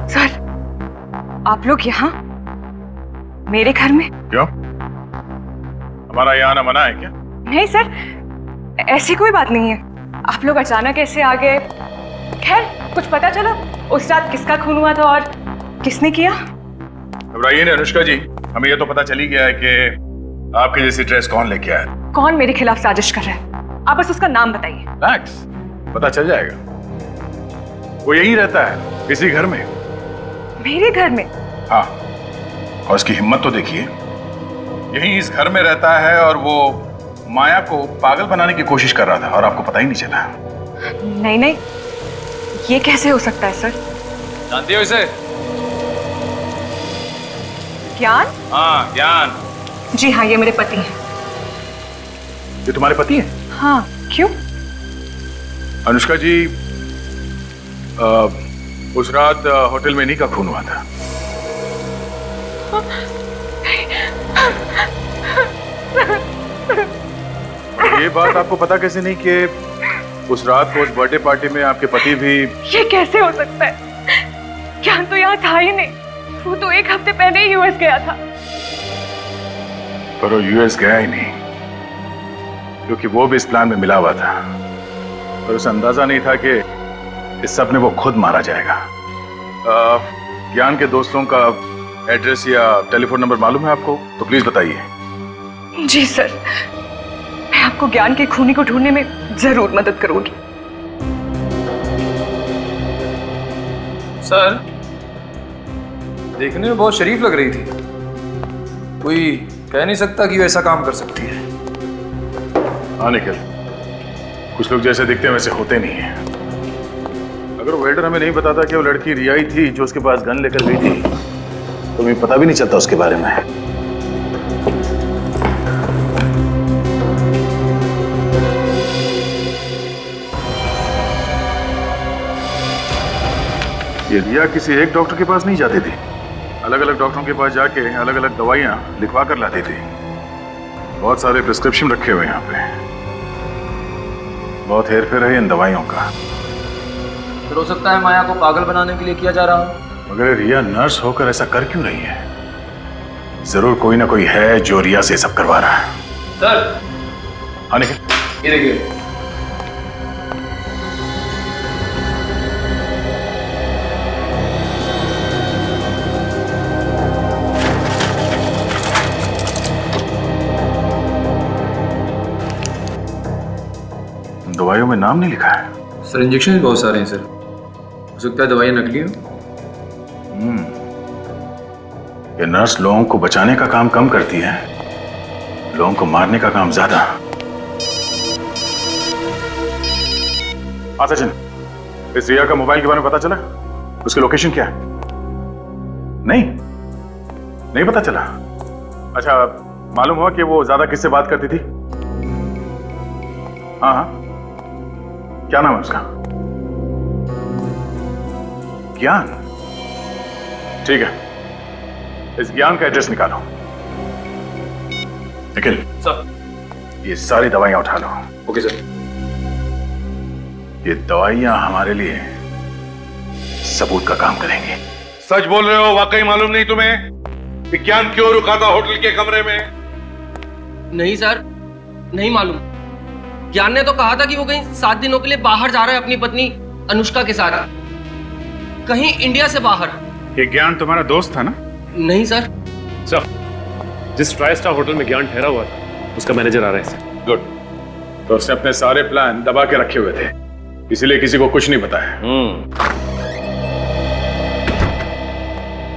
सर, आप लोग यहाँ मेरे घर में? क्यों? हमारा यहाँ आना मना है क्या? नहीं सर, ऐसी कोई बात नहीं है। आप लोग अचानक ऐसे आ गए। खैर, कुछ पता चला उस रात किसका खून हुआ था और किसने किया? घबराइए नहीं अनुष्का जी, हमें ये तो पता चल ही गया है कि आपके जैसी ड्रेस कौन लेके आया। कौन मेरे खिलाफ साजिश कर रहा है? आप बस उसका नाम बताइए। मैक्स, पता चल जाएगा। वो यही रहता है, इसी घर में। मेरे घर में? हाँ, और उसकी हिम्मत तो देखिए, यही इस घर में रहता है और वो माया को पागल बनाने की कोशिश कर रहा था और आपको पता ही नहीं चला। नहीं नहीं, ये कैसे हो सकता है सर? जानती हो इसे? ज्ञान? हाँ, ज्ञान। जी हाँ, ये मेरे पति हैं। ये तुम्हारे पति हैं? हाँ, क्यों? अनुष्का जी, उस रात होटल में इन्हीं का खून हुआ था। ये बात आपको पता कैसे नहीं कि उस रात को उस बर्थडे पार्टी में आपके पति भी? ये कैसे हो सकता है? ज्ञान तो यहाँ था ही नहीं, वो तो एक हफ्ते पहले ही यूएस गया था। पर वो यूएस गया ही नहीं, क्योंकि वो भी इस प्लान में मिला हुआ था, पर उसे अंदाजा नहीं था कि इस सब में वो खुद मारा जाएगा। ज्ञान के दोस्तों का एड्रेस या टेलीफोन नंबर मालूम है आपको? तो प्लीज बताइए। जी सर, मैं आपको ज्ञान के खूनी को ढूंढने में जरूर मदद करूंगी। सर, देखने में बहुत शरीफ लग रही थी, कोई कह नहीं सकता कि वो ऐसा काम कर सकती है। हाँ निखिल, कुछ लोग जैसे दिखते हैं वैसे होते नहीं हैं। अगर वेल्डर हमें नहीं बताता कि वो लड़की रिया ही थी जो उसके पास गन लेकर गई थी, तो हमें पता भी नहीं चलता उसके बारे में। ये रिया किसी एक डॉक्टर के पास नहीं जाती थी, अलग अलग डॉक्टरों के पास जाके अलग अलग दवाइयां लिखवा कर लाती थी। बहुत सारे प्रिस्क्रिप्शन रखे हुए यहाँ पे, बहुत हेर फेर है इन दवाइयों का। फिर हो सकता है माया को पागल बनाने के लिए किया जा रहा हो। मगर रिया नर्स होकर ऐसा कर क्यों रही है? जरूर कोई ना कोई है जो रिया से सब करवा रहा है। सर, हाँ निखिल, ये देखिए। दवाइयों में नाम नहीं लिखा है। सर, इंजेक्शन भी बहुत सारे हैं सर, हो सकता है दवाइयाँ नकली हो। ये नर्स लोगों को बचाने का काम कम करती है, लोगों को मारने का काम ज्यादा। हाँ सचिन, इस रिया का मोबाइल के बारे में पता चला? उसकी लोकेशन क्या है? नहीं पता चला। अच्छा, मालूम हुआ कि वो ज्यादा किससे बात करती थी? हाँ, क्या नाम है उसका? ज्ञान। ठीक है, इस ज्ञान का एड्रेस निकालो। निखिल सर, ये सारी दवाइयां उठा लो। Okay sir. ये दवाइयां हमारे लिए सबूत का काम करेंगी। सच बोल रहे हो? वाकई मालूम नहीं तुम्हें कि ज्ञान क्यों रुका था होटल के कमरे में? नहीं सर, नहीं मालूम। ज्ञान ने तो कहा था कि वो कहीं 7 दिनों के लिए बाहर जा रहा है अपनी पत्नी अनुष्का के साथ, कहीं इंडिया से बाहर। ये ज्ञान तुम्हारा दोस्त था ना? नहीं सर। सर, जिस ट्राई स्टार होटल में ज्ञान ठहरा हुआ था उसका मैनेजर आ रहा है सर। गुड। तो उसने अपने सारे प्लान दबा के रखे हुए थे, इसीलिए किसी को कुछ नहीं बताया।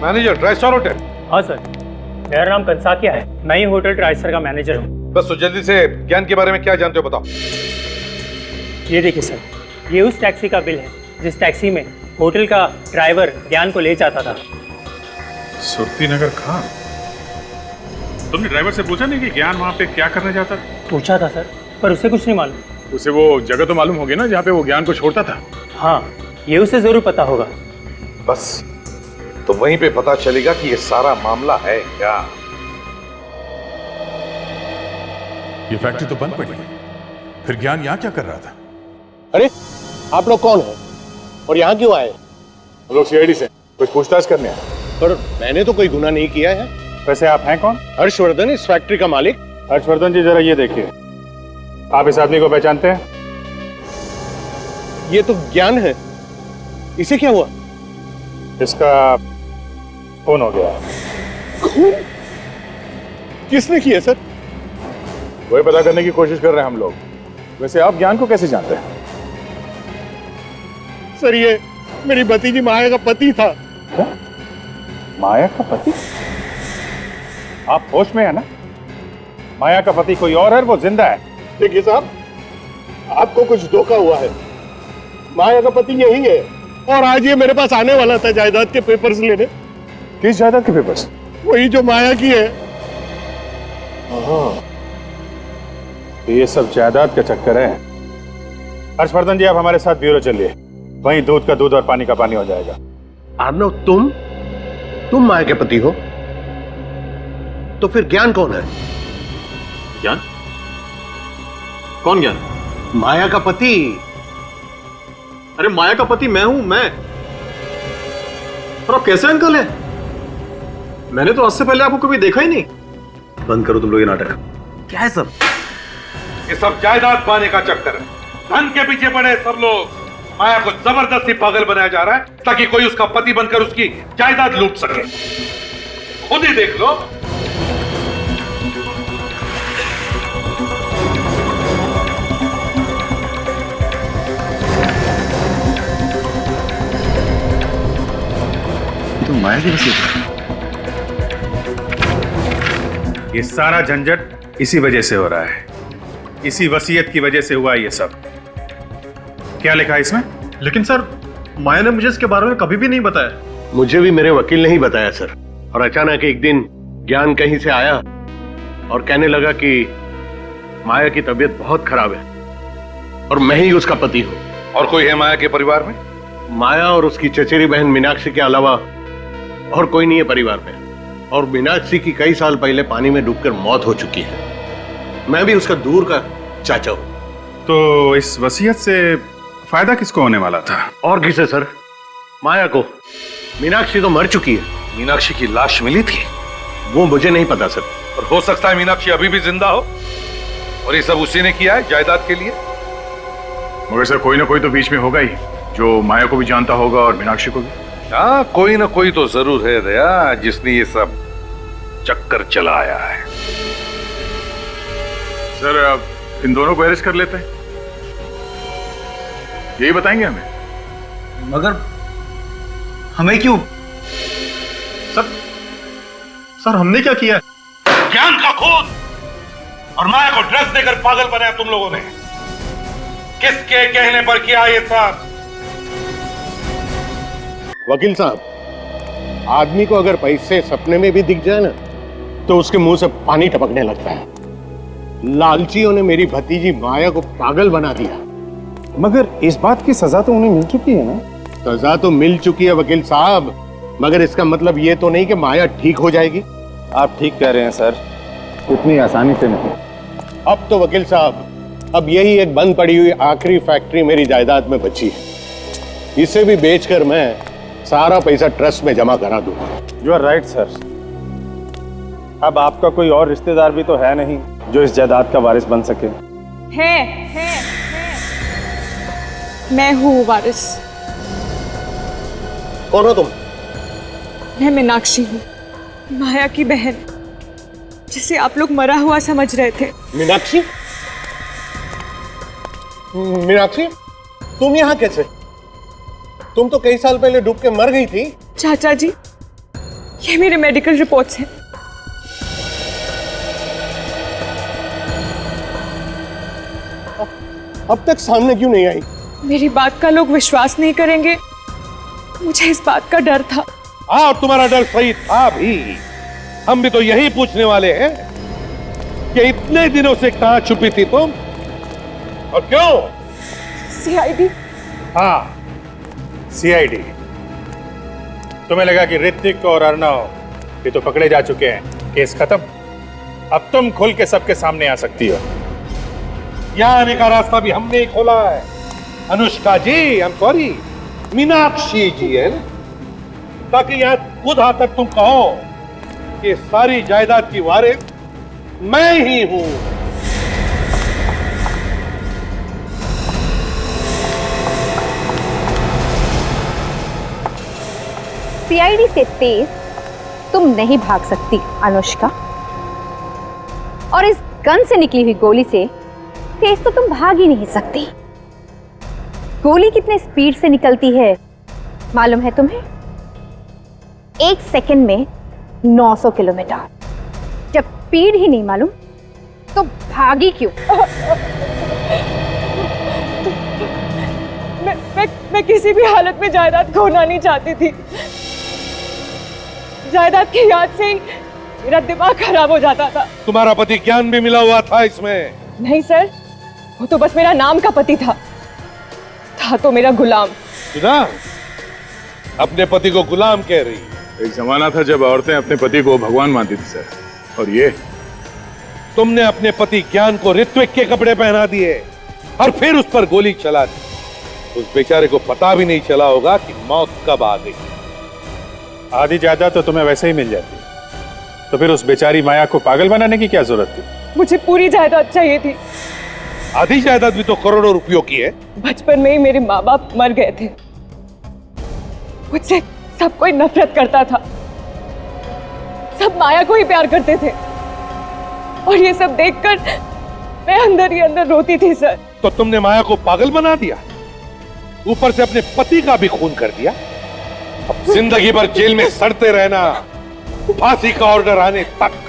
Manager, try star hotel? हाँ सर, मेरा नाम कंसाकिया है, मैं ही होटल ट्राई स्टार का मैनेजर हूँ। बस तो जल्दी से ज्ञान के बारे में क्या जानते हो बताओ। ये देखिए सर, ये उस टैक्सी का बिल है जिस टैक्सी में होटल का ड्राइवर ज्ञान को ले जाता था। सुरती नगर खान? तुमने ड्राइवर से पूछा नहीं कि ज्ञान वहां पे क्या करने जाता? पूछा था सर, पर उसे कुछ नहीं मालूम। उसे वो जगह तो मालूम होगी ना जहाँ पे वो ज्ञान को छोड़ता था? हाँ, ये उसे जरूर पता होगा। बस तो वहीं पे पता चलेगा कि ये सारा मामला है क्या। ये फैक्ट्री तो बंद पड़ी, फिर ज्ञान यहाँ क्या कर रहा था? अरे, आप लोग कौन हैं और यहाँ क्यों आए? हम लोग सीआईडी से कुछ पूछताछ करने आए। पर मैंने तो कोई गुनाह नहीं किया है। वैसे आप हैं कौन? हर्षवर्धन, इस फैक्ट्री का मालिक। हर्षवर्धन जी, जरा ये देखिए, आप इस आदमी को पहचानते हैं? ये तो ज्ञान है, इसे क्या हुआ? इसका खून हो गया। खून? किसने किया सर? वही पता करने की कोशिश कर रहे हैं हम लोग। वैसे आप ज्ञान को कैसे जानते हैं? सर, ये मेरी भतीजी माया का पति था। क्या? माया का पति? आप होश में है ना? माया का पति कोई और है, वो जिंदा है। देखिए साहब, आपको कुछ धोखा हुआ है। माया का पति यही है, और आज ये मेरे पास आने वाला था जायदाद के पेपर्स लेने। किस जायदाद के पेपर्स? वही जो माया की है। ये सब जायदाद का चक्कर है। हर्षवर्धन जी, आप हमारे साथ ब्यूरो चलिए, वहीं दूध का दूध और पानी का पानी हो जाएगा। आर्नव, तुम माया के पति हो? तो फिर ज्ञान कौन है? ज्ञान? कौन ज्ञान? माया का पति। अरे माया का पति मैं हूं, मैं। और आप कैसे अंकल है? मैंने तो आज से पहले आपको कभी देखा ही नहीं। बंद करो तुम लोग ये नाटक। क्या है सब? ये सब जायदाद पाने का चक्कर है। धन के पीछे पड़े सब लोग। माया को जबरदस्ती पागल बनाया जा रहा है ताकि कोई उसका पति बनकर उसकी जायदाद लूट सके। खुद ही देख लो। तो माया की वसीयत, ये सारा झंझट इसी वजह से हो रहा है। इसी वसीयत की वजह से हुआ ये सब। क्या लिखा है इसमें? लेकिन सर, माया ने मुझे इसके बारे में कभी भी नहीं बताया। मुझे भी मेरे वकील ने ही बताया सर। और अचानक एक दिन ज्ञान कहीं से आया और कहने लगा कि माया की तबीयत बहुत खराब है और मैं ही उसका पति हूं। और कोई है माया के परिवार में? माया और उसकी चचेरी बहन मीनाक्षी के अलावा और कोई नहीं है परिवार में। और मीनाक्षी की कई साल पहले पानी में डूबकर मौत हो चुकी है। मैं भी उसका दूर का चाचा हूं। तो इस वसीयत से फायदा किसको होने वाला था? और किसे सर? माया को। मीनाक्षी तो मर चुकी है। मीनाक्षी की लाश मिली थी? वो मुझे नहीं पता सर। और हो सकता है मीनाक्षी अभी भी जिंदा हो और ये सब उसी ने किया है जायदाद के लिए। मगर सर, कोई ना कोई तो बीच में होगा ही जो माया को भी जानता होगा और मीनाक्षी को भी। हाँ, कोई ना कोई तो जरूर है दया, जिसने ये सब चक्कर चलाया है। सर, अब इन दोनों को अरेस्ट कर लेते हैं। यही बताएंगे हमें। मगर हमें क्यों? सर हमने क्या किया? ज्ञान का खून और माया को ड्रग्स देकर पागल बनाया तुम लोगों ने। किसके कहने पर किया ये सब? वकील साहब, आदमी को अगर पैसे सपने में भी दिख जाए ना तो उसके मुंह से पानी टपकने लगता है। लालचियों ने मेरी भतीजी माया को पागल बना दिया। मगर इस बात की सजा तो उन्हें मिल चुकी है ना? सजा तो मिल चुकी है वकील साहब, मगर इसका मतलब ये तो नहीं कि माया ठीक हो जाएगी। आप ठीक कह रहे हैं सर, इतनी आसानी से नहीं। अब तो वकील साहब, अब यही एक बंद पड़ी हुई आखिरी फैक्ट्री मेरी जायदाद में बची है। इसे भी बेचकर मैं सारा पैसा ट्रस्ट में जमा करा दूंगा। You are right sir. अब आपका कोई और रिश्तेदार भी तो है नहीं जो इस जायदाद का वारिस बन सके। है। मैं हूँ वारिस। कौन हो तुम? मैं मीनाक्षी हूँ, माया की बहन, जिसे आप लोग मरा हुआ समझ रहे थे। मीनाक्षी? मीनाक्षी, तुम यहाँ कैसे? तुम तो कई साल पहले डूब के मर गई थी। चाचा जी, ये मेरे मेडिकल रिपोर्ट्स हैं। अब तक सामने क्यों नहीं आई? मेरी बात का लोग विश्वास नहीं करेंगे, मुझे इस बात का डर था। हाँ, तुम्हारा डर सही था भी। हम भी तो यही पूछने वाले हैं कि इतने दिनों से कहां छुपी थी तुम और क्यों? सीआईडी। हाँ, सीआईडी। तुम्हें लगा कि ऋतिक और अर्णव ये तो पकड़े जा चुके हैं, केस खत्म। अब तुम खुल के सबके सामने आ सकती हो। यहाँ आने का रास्ता भी हमने ही खोला है। अनुष्का जी, आई एम सॉरी, मीनाक्षी जी है ना, ताकि यहाँ खुद आकर तुम कहो कि सारी जायदाद की वारिस मैं ही हूं। सीआईडी से तेज तुम नहीं भाग सकती अनुष्का, और इस गन से निकली हुई गोली से तेज तो तुम भाग ही नहीं सकती। गोली कितने स्पीड से निकलती है मालूम है तुम्हें? 1 सेकंड में 900 किलोमीटर। जब स्पीड ही नहीं मालूम तो भागी क्यों? मैं किसी भी हालत में जायदाद खोना नहीं चाहती थी। जायदाद की याद से ही मेरा दिमाग खराब हो जाता था। तुम्हारा पति ज्ञान भी मिला हुआ था इसमें? नहीं सर, वो तो बस मेरा नाम का पति था तो मेरा गुलाम। सुना, अपने पति को गुलाम कह रही। एक जमाना था जब औरतें अपने पति को भगवान मानती थी सर, और ये तुमने अपने पति ज्ञान को ऋत्विक के कपड़े पहना दिए और फिर उस पर गोली चला दी। उस बेचारे को पता भी नहीं चला होगा कि मौत कब आ गई। आधी जायदाद तो तुम्हें वैसे ही मिल जाती, तो फिर उस बेचारी माया को पागल बनाने की क्या जरूरत थी? मुझे पूरी जायदाद चाहिए थी। आधी जायदाद भी तो करोड़ों रुपयों की है। बचपन में ही मेरे माँ बाप मर गए थे। मुझसे सब कोई नफरत करता था, सब माया को ही प्यार करते थे, और ये सब देखकर मैं अंदर ही अंदर रोती थी सर। तो तुमने माया को पागल बना दिया, ऊपर से अपने पति का भी खून कर दिया। अब जिंदगी भर जेल में सड़ते रहना, फांसी का ऑर्डर आने तक।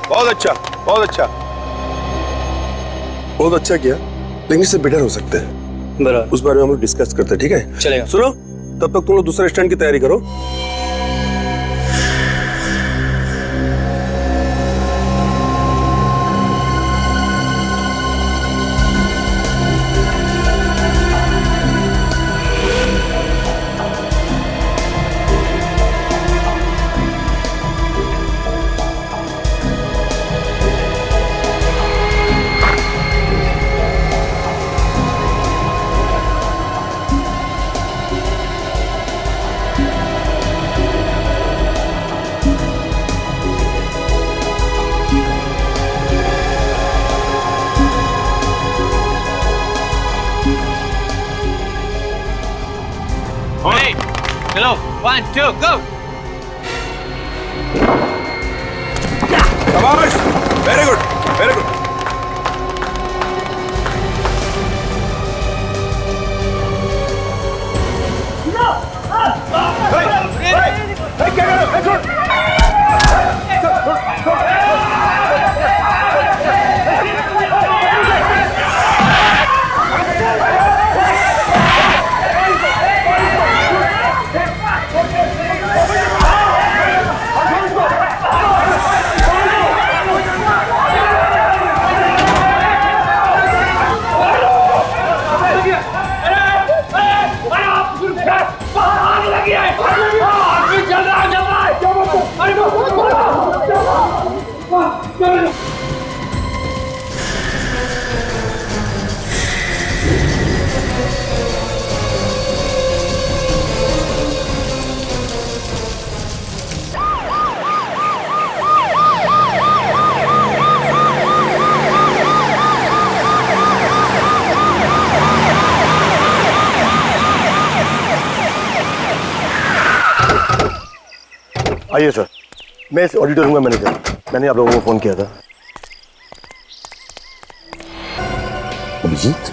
बहुत अच्छा, बहुत अच्छा, बहुत अच्छा किया, लेकिन इससे बेटर हो सकते हैं। बराबर, उस बारे में हम लोग डिस्कस करते हैं, ठीक है? चलेगा। सुनो, तब तक तुम लोग दूसरे स्टैंड की तैयारी करो। चलो, 1, 2, go! शाबाश, वेरी गुड, वेरी गुड। क्या कर रहे हो? आइए सर, मैं इस ऑडिटोरियम का मैनेजर, मैंने आप लोगों को फोन किया था। अभिजीत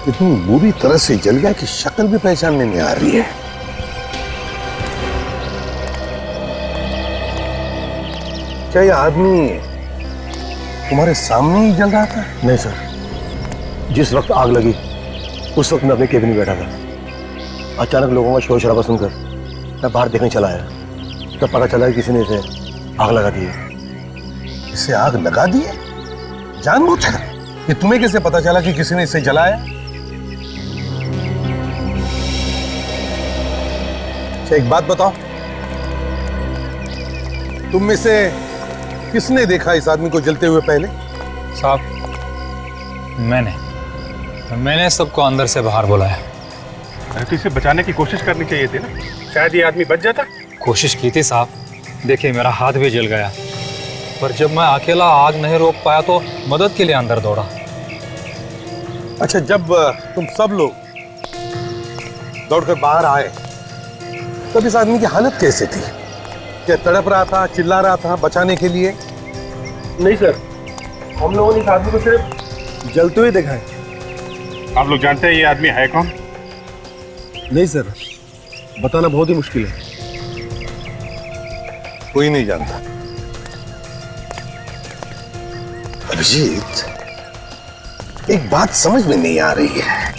इतनी बुरी तरह से जल गया कि शक्ल भी पहचानने नहीं आ रही है। क्या ये आदमी तुम्हारे सामने ही जल रहा था? नहीं सर, जिस वक्त आग लगी उस वक्त मैं अपने केबिन में बैठा था। अचानक लोगों का शोर शराबा सुनकर मैं बाहर देखने चला आया, तब पता चला कि किसी ने इसे आग लगा दी है। इसे आग लगा दी है जानबूझकर? ये तुम्हें कैसे पता चला कि किसी ने इसे जलाया? अच्छा एक बात बताओ, तुम में से किसने देखा इस आदमी को जलते हुए पहले? साहब मैंने सबको अंदर से बाहर बुलाया। अरे तो इसे बचाने की कोशिश करनी चाहिए थी ना, शायद ये आदमी बच जाता। कोशिश की थी साहब, देखिए मेरा हाथ भी जल गया, पर जब मैं अकेला आग नहीं रोक पाया तो मदद के लिए अंदर दौड़ा। अच्छा जब तुम सब लोग दौड़कर बाहर आए तब इस आदमी की हालत कैसे थी? क्या तड़प रहा था, चिल्ला रहा था बचाने के लिए? नहीं सर, हम लोगों ने इस आदमी को सिर्फ जलते हुए देखा है। आप लोग जानते हैं ये आदमी है कौन? नहीं सर, बताना बहुत ही मुश्किल है। कोई नहीं जानता। अभिजीत, एक बात समझ में नहीं आ रही है,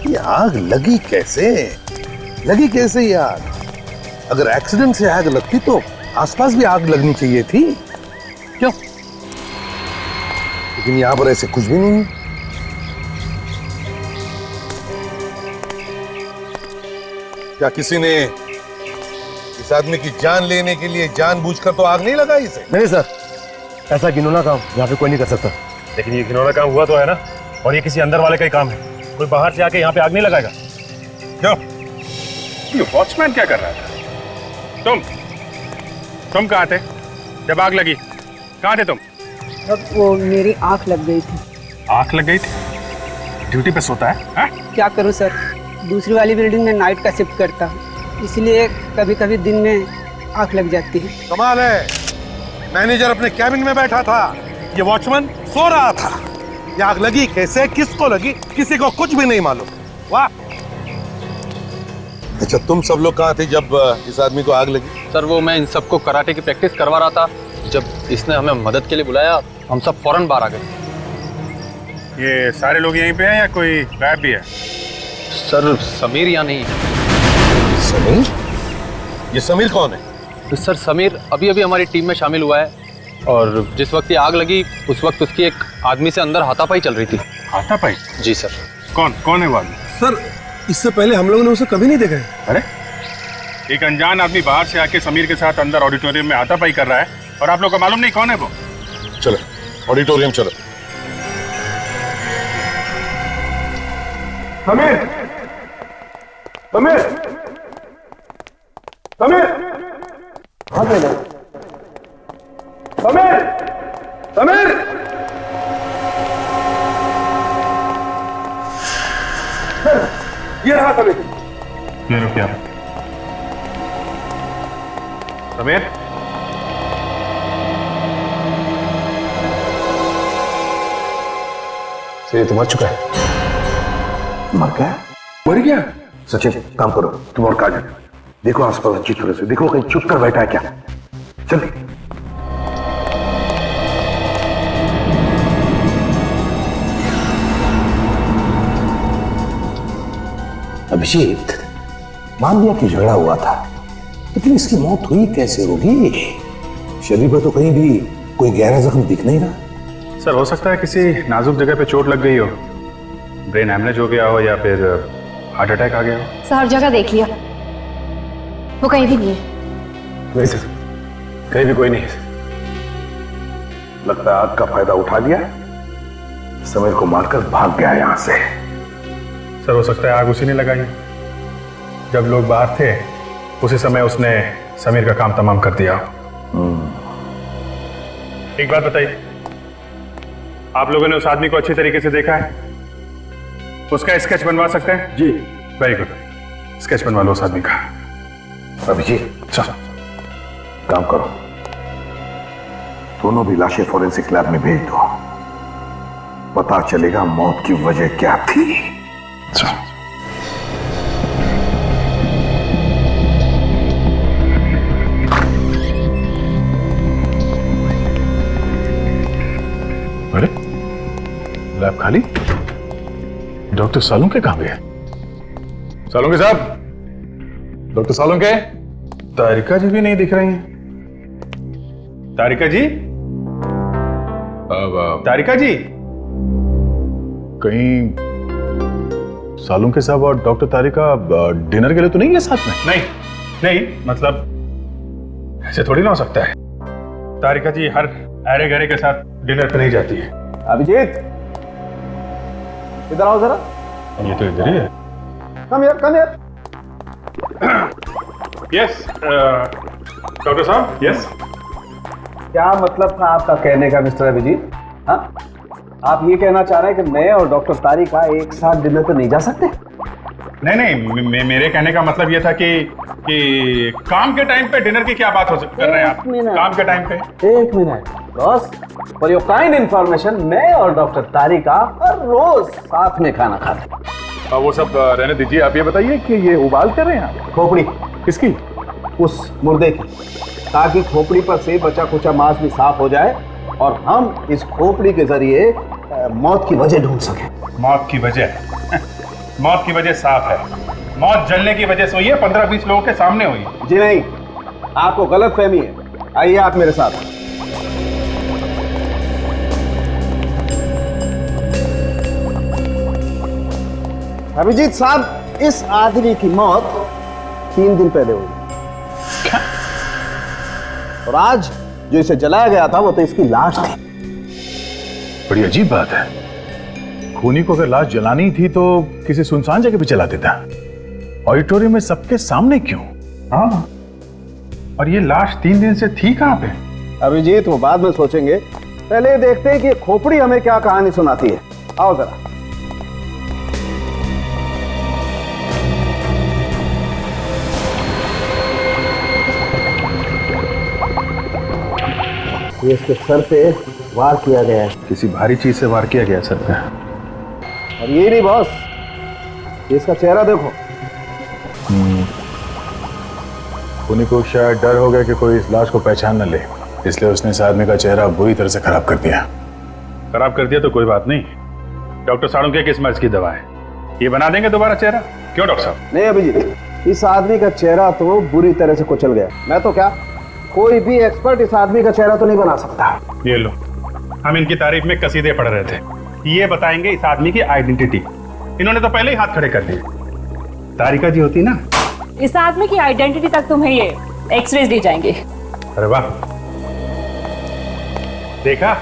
ये आग लगी कैसे? ये आग? अगर एक्सीडेंट से आग लगती तो आसपास भी आग लगनी चाहिए थी, क्यों? लेकिन यहां पर ऐसे कुछ भी नहीं है। क्या किसी ने इस आदमी की जान लेने के लिए जानबूझकर तो आग नहीं लगाई इसे? नहीं सर, ऐसा घिनौना काम यहाँ पे कोई नहीं कर सकता। लेकिन ये घिनौना काम हुआ तो है ना, और ये किसी अंदर वाले का ही काम है। कोई बाहर से आके यहाँ पे आग नहीं लगाएगा। क्यों? ये वॉचमैन क्या कर रहा था? तुम कहाँ थे जब आग लगी? कहाँ थे तुम? अब वो मेरी आंख लग गई थी। आंख लग गई थी? ड्यूटी पे सोता है? क्या करूं सर, दूसरी वाली बिल्डिंग में नाइट का शिफ्ट करता हूं, इसलिए कभी कभी दिन में आंख लग जाती है। कमाल है, मैनेजर अपने कैबिन में बैठा था, ये वॉचमैन सो रहा था। ये आग लगी कैसे, किसको लगी, किसी को कुछ भी नहीं मालूम। वाह। अच्छा तुम सब लोग कहाँ थे जब इस आदमी को आग लगी? सर वो मैं इन सबको कराटे की प्रैक्टिस करवा रहा था, जब इसने हमें मदद के लिए बुलाया हम सब फौरन बाहर आ गए। ये सारे लोग यहीं पे हैं या कोई गायब भी है? सर समीर या नहीं? समीर? ये समीर कौन है? सर समीर अभी अभी हमारी टीम में शामिल हुआ है, और जिस वक्त ये आग लगी उस वक्त उसकी एक आदमी से अंदर हाथापाई चल रही थी। हाथापाई? जी सर। कौन है वो आदमी? सर इससे पहले हम लोगों ने उसे कभी नहीं देखा है। अरे एक अनजान आदमी बाहर से आके समीर के साथ अंदर ऑडिटोरियम में हाथापाई कर रहा है और आप लोग को मालूम नहीं कौन है वो? चलो ऑडिटोरियम चलो। समीर, समीर, समीर, समीर, समीर, ये रहा समीर। ये रुकिए समीर। ये तो मर चुका है। मर गया? मर गया? सचिन काम करो, तुम और काजल देखो आसपास अच्छी तरह से, देखो कहीं छुप कर बैठा है क्या। चल अभिजीत, मान लिया कि झगड़ा हुआ था, लेकिन इसकी मौत हुई कैसे होगी? शरीर पर तो कहीं भी कोई गहरा जख्म दिख नहीं रहा। सर हो सकता है किसी नाजुक जगह पे चोट लग गई हो, ब्रेन हैमरेज हो गया हो या फिर हार्ट अटैक आ गया हो। सर हर जगह देख लिया, वो कहीं भी नहीं है। नहीं सर, कहीं भी कोई नहीं है। लगता है आग का फायदा उठा लिया, समीर को मारकर भाग गया यहां से। सर हो सकता है आग उसी ने लगाई, जब लोग बाहर थे उसी समय उसने समीर का काम तमाम कर दिया। एक बात बताइए, आप लोगों ने उस आदमी को अच्छी तरीके से देखा है? उसका स्केच बनवा सकते हैं? जी। वेरी गुड, स्केच बनवा लो उस आदमी का। अभिजीत चलो काम करो, दोनों भी लाशें फॉरेंसिक लैब में भेज दो, पता चलेगा मौत की वजह क्या थी। चलो खाली। डॉक्टर सालुंके कहां गए? सालुंके साहब, डॉक्टर सालुंके। तारिका जी भी नहीं दिख रही हैं। तारिका जी, तारिका जी, कहीं सालुंके साहब और डॉक्टर तारिका डिनर के लिए तो नहीं है साथ में? नहीं नहीं, मतलब ऐसे थोड़ी ना हो सकता है। तारिका जी हर अरे गरे के साथ डिनर पे नहीं जाती है। अभिजीत, इधर आओ जरा। ये तो इधर ही है। कम यार। यस डॉक्टर साहब, यस। क्या मतलब था आपका कहने का मिस्टर अभिजीत? हाँ, आप ये कहना चाह रहे हैं कि मैं और डॉक्टर तारिका एक साथ डिनर पे नहीं जा सकते? नहीं, मेरे कहने का मतलब ये था कि काम के टाइम पे डिनर की क्या बात कर रहे हैं आप? काम के टाइम पे। एक minute boss, for your kind information, मैं और डॉक्टर तारिका हर रोज साथ में खाना खाते हैं। वो सब रहने दीजिए, आप ये बताइए कि ये उबाल कर रहे हैं आप? खोपड़ी। किसकी? उस मुर्दे की, ताकि खोपड़ी पर से बचा कुचा मांस भी साफ हो जाए और हम इस खोपड़ी के जरिए मौत की वजह ढूंढ सकें। मौत की वजह? मौत की वजह साफ है। मौत जलने की वजह से हुई है, 15-20 लोगों के सामने हुई। जी नहीं, आपको गलत फहमी है। आइए आप मेरे साथ। अभिजीत साहब, इस आदमी की मौत 3 दिन पहले हुई और आज जो इसे जलाया गया था वो तो इसकी लाश थी। बड़ी अजीब बात है। खूनी को अगर लाश जलानी थी तो किसी सुनसान जगह पे जला देता। ऑडिटोरियम में सबके सामने क्यों? हाँ, और ये लाश 3 दिन से थी कहां पे? अभिजीत, वो बाद में सोचेंगे, पहले देखते हैं कि खोपड़ी हमें क्या कहानी सुनाती है। आओ जरा। ये इसके सर पे वार किया गया है। किसी भारी चीज से वार किया गया सर पे। और ये नहीं बॉस, इसका चेहरा देखो। खूनी को शायद डर हो गया कि कोई इस लाश को पहचान न ले, इसलिए उसने इस आदमी का चेहरा बुरी तरह से खराब कर दिया। खराब कर दिया तो कोई बात नहीं। डॉक्टर सालुंके किस मर्ज की दवा है, ये बना देंगे दोबारा चेहरा। क्यों डॉक्टर साहब? नहीं अभिजीत, इस आदमी का चेहरा तो बुरी तरह से कुचल गया। मैं तो क्या, कोई भी एक्सपर्ट इस आदमी का चेहरा तो नहीं बना सकता। ये लो, हम इनकी तारीफ में कसीदे पढ़ रहे थे। ये बताएंगे इस आदमी की आइडेंटिटी। इन्होंने तो पहले ही हाथ खड़े कर दिए। तारिका जी होती ना, इस आदमी की आइडेंटिटी तक तुम्हें ये एक्सरेज दी जाएंगे। अरे वाह, देखा,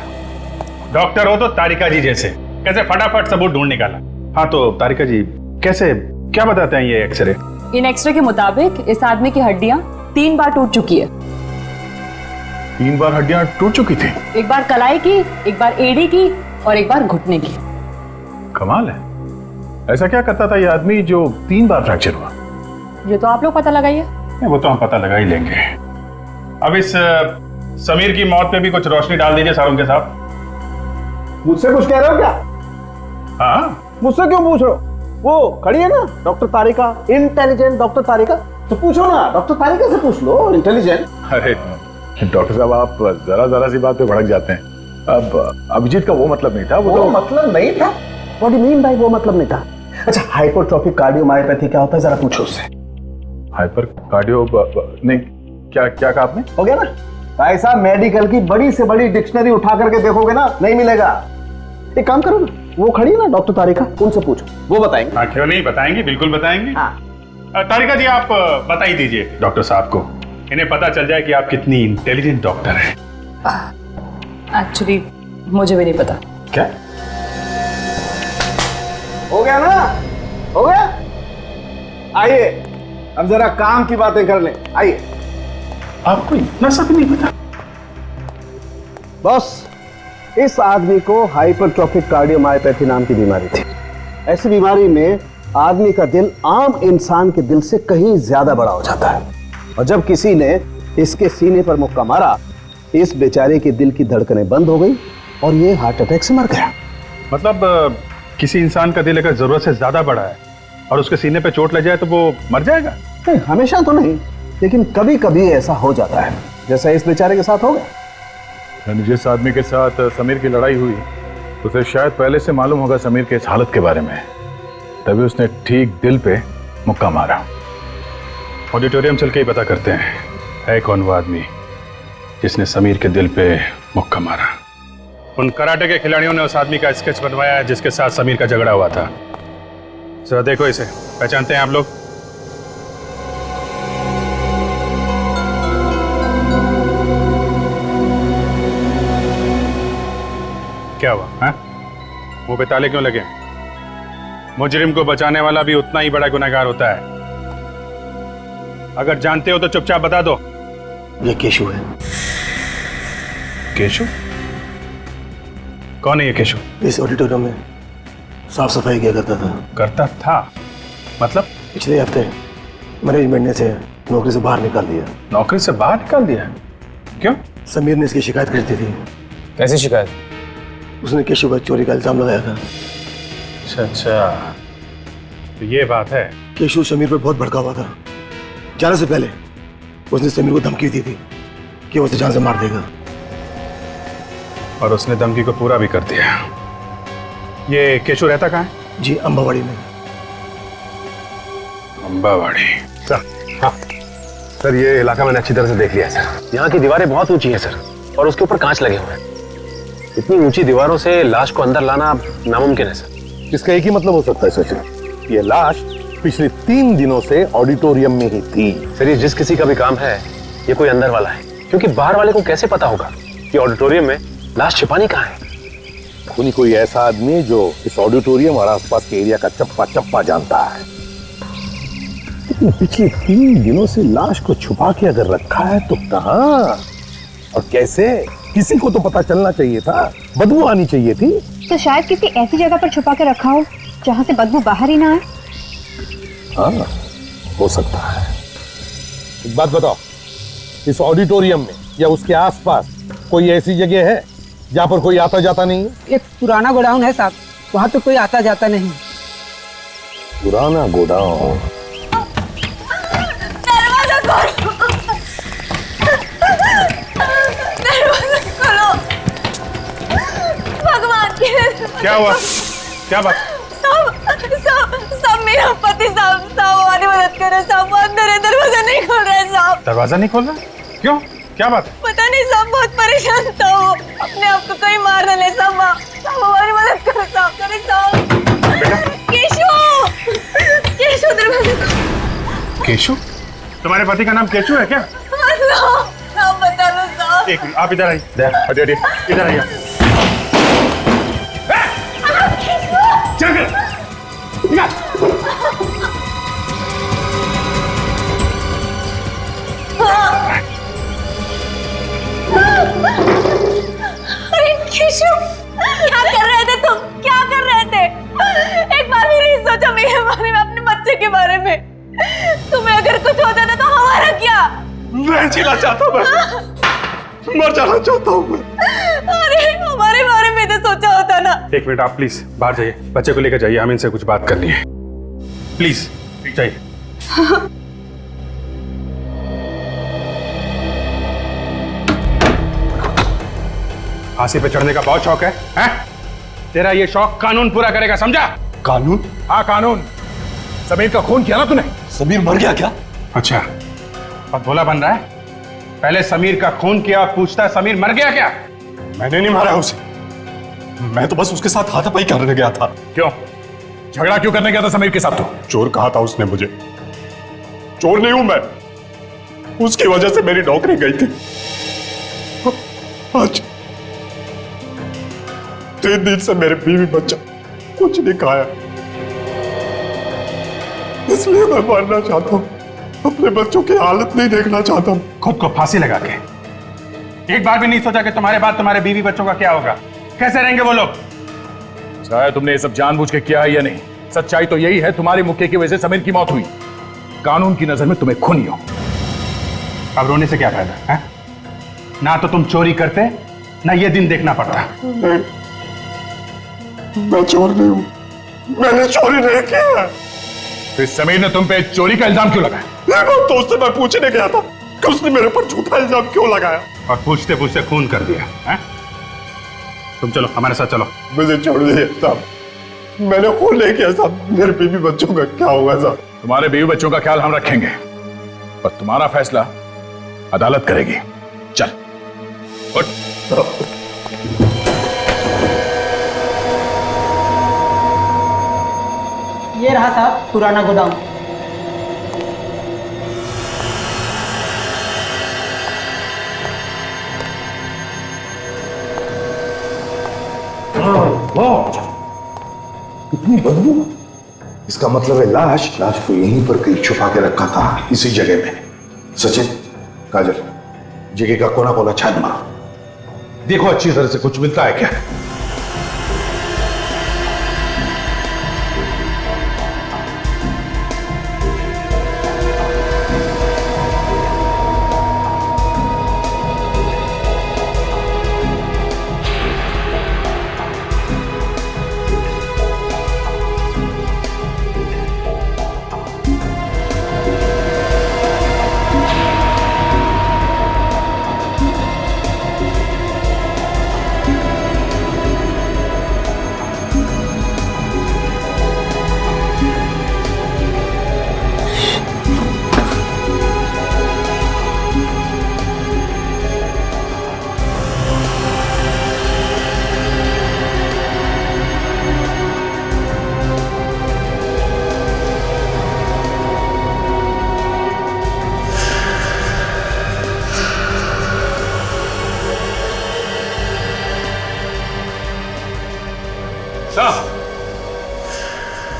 डॉक्टर हो तो तारिका जी जैसे, कैसे फटाफट सबूत ढूंढ निकाला। हाँ तो तारिका जी, कैसे, क्या बताते हैं ये एक्सरे? इन एक्सरे के मुताबिक इस आदमी की हड्डियां 3 बार टूट चुकी है। 3 बार हड्डियां टूट चुकी थी? एक बार कलाई की, एक बार एड़ी की और एक बार घुटने की। कमाल है। ऐसा क्या करता था ये आदमी जो 3 बार फ्रैक्चर हुआ? ये तो आप लोग पता लगाइए। वो तो हम पता लगा ही लेंगे। अब इस समीर की मौत पे भी कुछ रोशनी डाल दीजिए सालुंके साहब। मुझसे कुछ कह रहे हो क्या? हाँ, मुझसे क्यों पूछ रहे हो? वो खड़ी है ना डॉक्टर तारिका, इंटेलिजेंट डॉक्टर तारिका, तो पूछो ना, डॉक्टर तारिका से पूछ लो, इंटेलिजेंट। अरे डॉक्टर साहब, आप जरा सी बात पे भड़क जाते हैं। अब अभिजीत का वो मतलब नहीं था। वो तो मतलब नहीं था? What do you mean by वो मतलब नहीं था? अच्छा, हाइपोट्रोफिक कार्डियोमायोपैथी क्या होता है, जरा पूछो उससे। हाइपर कार्डियो नहीं, क्या कहा आपने? हो गया ना भाई साहब, मेडिकल की बड़ी से बड़ी डिक्शनरी उठा करके देखोगे ना, नहीं मिलेगा। एक काम करो ना, वो खड़ी है ना डॉक्टर तारिका, उनसे पूछो, वो बताएंगे। हाँ, क्यों नहीं बताएंगे, बिल्कुल बताएंगे। हाँ। तारिका जी, आप बता ही दीजिए डॉक्टर साहब को, इन्हें पता चल जाए कि आप कितनी इंटेलिजेंट डॉक्टर हैं। एक्चुअली मुझे भी नहीं पता। क्या हो गया ना? हो गया? आइए अब जरा काम की बातें कर लें। आइए। आपको इतना सब नहीं पता? बॉस, इस आदमी को हाइपरट्रोफिक कार्डियोमायोपैथी नाम की बीमारी थी। ऐसी बीमारी में आदमी का दिल आम इंसान के दिल से कहीं ज्यादा बड़ा हो जाता है, और जब किसी ने इसके सीने पर मुक्का मारा, इस बेचारे के दिल की धड़कनें बंद हो गई और ये हार्ट अटैक से मर गया। मतलब किसी इंसान का दिल अगर जरूरत से ज्यादा बड़ा है और उसके सीने पे चोट लग जाए तो वो मर जाएगा? नहीं, हमेशा तो नहीं, लेकिन कभी कभी ऐसा हो जाता है, जैसा इस बेचारे के साथ हो गया। जिस आदमी के साथ समीर की लड़ाई हुई उसे शायद पहले से मालूम होगा समीर के इस हालत के बारे में, तभी उसने ठीक दिल पे मुक्का मारा। ऑडिटोरियम चल के ही पता करते हैं है कौन वो आदमी जिसने समीर के दिल पे मुक्का मारा। उन कराटे के खिलाड़ियों ने उस आदमी का स्केच बनवाया है जिसके साथ समीर का झगड़ा हुआ था। जरा देखो इसे, पहचानते हैं आप लोग? क्या हुआ है? मुंह पे ताले क्यों लगे? मुजरिम को बचाने वाला भी उतना ही बड़ा गुनहगार होता है। अगर जानते हो तो चुपचाप बता दो। ये केशु है। केशु? कौन है ये केशु? इस ऑडिटोरियम में साफ सफाई किया करता था। मतलब? पिछले हफ्ते मैनेजमेंट ने इसे नौकरी से बाहर निकाल दिया। नौकरी से बाहर निकाल दिया? क्यों? समीर ने इसकी शिकायत कर दी थी। कैसी शिकायत? उसने केशु पर चोरी का इल्जाम लगाया था। अच्छा, तो ये बात है। केशु समीर पर बहुत भड़का हुआ था। जाने से पहले उसने समीर को धमकी दी थी कि वो उसे जान से मार देगा, और उसने धमकी को पूरा भी कर दिया। ये केशु रहता कहाँ है? जी, अंबावाड़ी में। अंबावाड़ी? हाँ सर, ये इलाका मैंने अच्छी तरह से देख लिया है सर। यहाँ की दीवारें बहुत ऊंची हैं सर, और उसके ऊपर कांच लगे हुए हैं। इतनी ऊंची दीवारों से लाश को अंदर लाना नामुमकिन है सर। इसका एक ही मतलब हो सकता है सचिन, ये लाश पिछले 3 दिनों से ऑडिटोरियम में ही थी। सर, ये जिस किसी का भी काम है, ये कोई अंदर वाला है, क्योंकि बाहर वाले को कैसे पता होगा कि ऑडिटोरियम में लाश छिपानी कहाँ है? खूनी कोई ऐसा आदमी जो इस ऑडिटोरियम और आसपास के एरिया का चप्पा चप्पा जानता है। लेकिन पिछले 3 दिनों से लाश को छुपा के अगर रखा है तो कहाँ और कैसे? किसी को तो पता चलना चाहिए था, बदबू आनी चाहिए थी। तो शायद किसी ऐसी जगह पर छुपा के रखा हो जहाँ से बदबू बाहर ही ना आए। हाँ, हो सकता है। एक बात बताओ, इस ऑडिटोरियम में या उसके आसपास कोई ऐसी जगह है जहाँ पर कोई आता जाता नहीं है? एक पुराना गोडाउन है साहब, वहाँ तो कोई आता जाता नहीं। पुराना गोडाउन? दरवाजा खोलो, दरवाजा खोलो, भगवान की। क्या हुआ? क्या बात? साहब मेरा पति साहब हमारी मदद करे साहब, अंदर है, दरवाजा नहीं खोल रहा है साहब। दरवाजा नहीं खोल रहा? क्यों? क्या बात है? पता नहीं साहब, बहुत परेशान था वो, अपने आप को कहीं मार न ले साहब। हमारी मदद करो साहब, करे साहब। केशु, केशु दरवाजा खोलो। केशु? तुम्हारे पति का नाम केशु है क्या? साहब बता लो साहब। एक मिनट, आप इधर आइए। इधर आइए। अरे केशु, क्या कर रहे थे तुम? क्या कर रहे थे? एक बार भी नहीं सोचा मेरे बारे में, अपने बच्चे के बारे में? तुम्हें अगर कुछ हो जाता तो हमारा क्या? मैं जीना चाहता हूँ, मैं मर जाना चाहता हूँ मैं। अरे हमारे बारे में तो सोचा होता ना। एक मिनट, आप प्लीज बाहर जाइए, बच्चे को लेकर जाइए, हमें इनसे कुछ बात करनी है। प्लीज जाइए। फांसी पे चढ़ने का बहुत शौक है, हैं? तेरा ये शौक कानून पूरा करेगा, समझा? कानून? हाँ कानून। समीर का खून किया ना तूने? समीर मर गया क्या? अच्छा, अब भोला बन रहा है? पहले समीर का खून किया और पूछता है समीर मर गया क्या? मैंने नहीं मारा उसे, मैं तो बस उसके साथ हाथापाई करने गया था। क्यों? झगड़ा क्यों करने गया था समीर के साथ? तो चोर कहा था उसने मुझे। चोर नहीं हूं मैं, उसकी वजह से मेरी नौकरी गई थी। आज 3 दिन से मेरे बीवी बच्चा कुछ नहीं खाया, इसलिए मैं मरना चाहता हूं। अपने बच्चों की हालत नहीं देखना चाहता हूं। खुद को फांसी लगा के एक बार भी नहीं सोचा कि तुम्हारे बाद तुम्हारे बीवी बच्चों का क्या होगा? कैसे रहेंगे वो लोग? चाहे तुमने ये सब जानबूझ के किया है या नहीं, सच्चाई तो यही है, तुम्हारे मुक्के की वजह से समीर की मौत हुई। कानून की नजर में तुम्हें खूनी हो। अब रोने से क्या फायदा है? ना तो तुम चोरी करते, ना ये दिन देखना पड़ता। नहीं, मैं चोर नहीं हूं, मैंने चोरी नहीं किया। फिर समीर ने तुम पे चोरी का इल्जाम क्यों लगाया? तो उससे मैं पूछने गया था कि उसने मेरे पर झूठा इल्जाम क्यों लगाया। और पूछते पूछते खून कर दिया है? तुम चलो हमारे साथ चलो। मुझे छोड़ दीजिए साहब, मैंने खून नहीं किया साहब, मेरे बीवी बच्चों का क्या होगा साहब? तुम्हारे बीवी बच्चों का ख्याल हम रखेंगे, पर तुम्हारा फैसला अदालत करेगी। चल उठ। ये रहा साहब पुराना गोदाम। कितनी बदबू! इसका मतलब है लाश को यहीं पर कहीं छुपा के रखा था, इसी जगह में। सचिन, काजल, जगह का कोना कोना छान मारो, देखो अच्छी तरह से कुछ मिलता है क्या।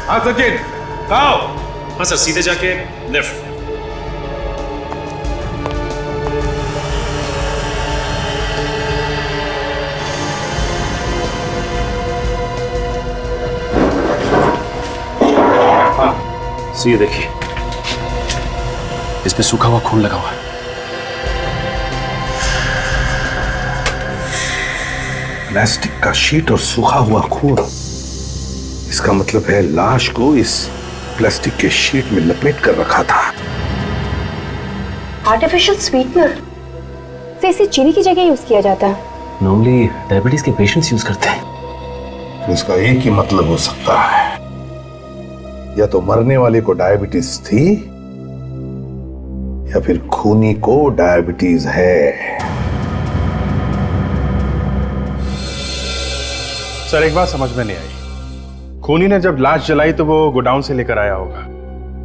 हाँ सचिन, हाँ सर, सीधे जाके लेफ्ट। हाँ, ये देखिए, इसमें सूखा हुआ खून लगा हुआ है। प्लास्टिक का शीट और सूखा हुआ खून, इसका मतलब है लाश को इस प्लास्टिक के शीट में लपेट कर रखा था। आर्टिफिशियल स्वीटनर तो इसे चीनी की जगह यूज किया जाता है। नॉर्मली डायबिटीज के पेशेंट्स यूज करते हैं। तो इसका एक ही मतलब हो सकता है, या तो मरने वाले को डायबिटीज थी या फिर खूनी को डायबिटीज है। सर एक बात समझ में नहीं आई, खूनी ने जब लाश जलाई तो वो गोडाउन से लेकर आया होगा,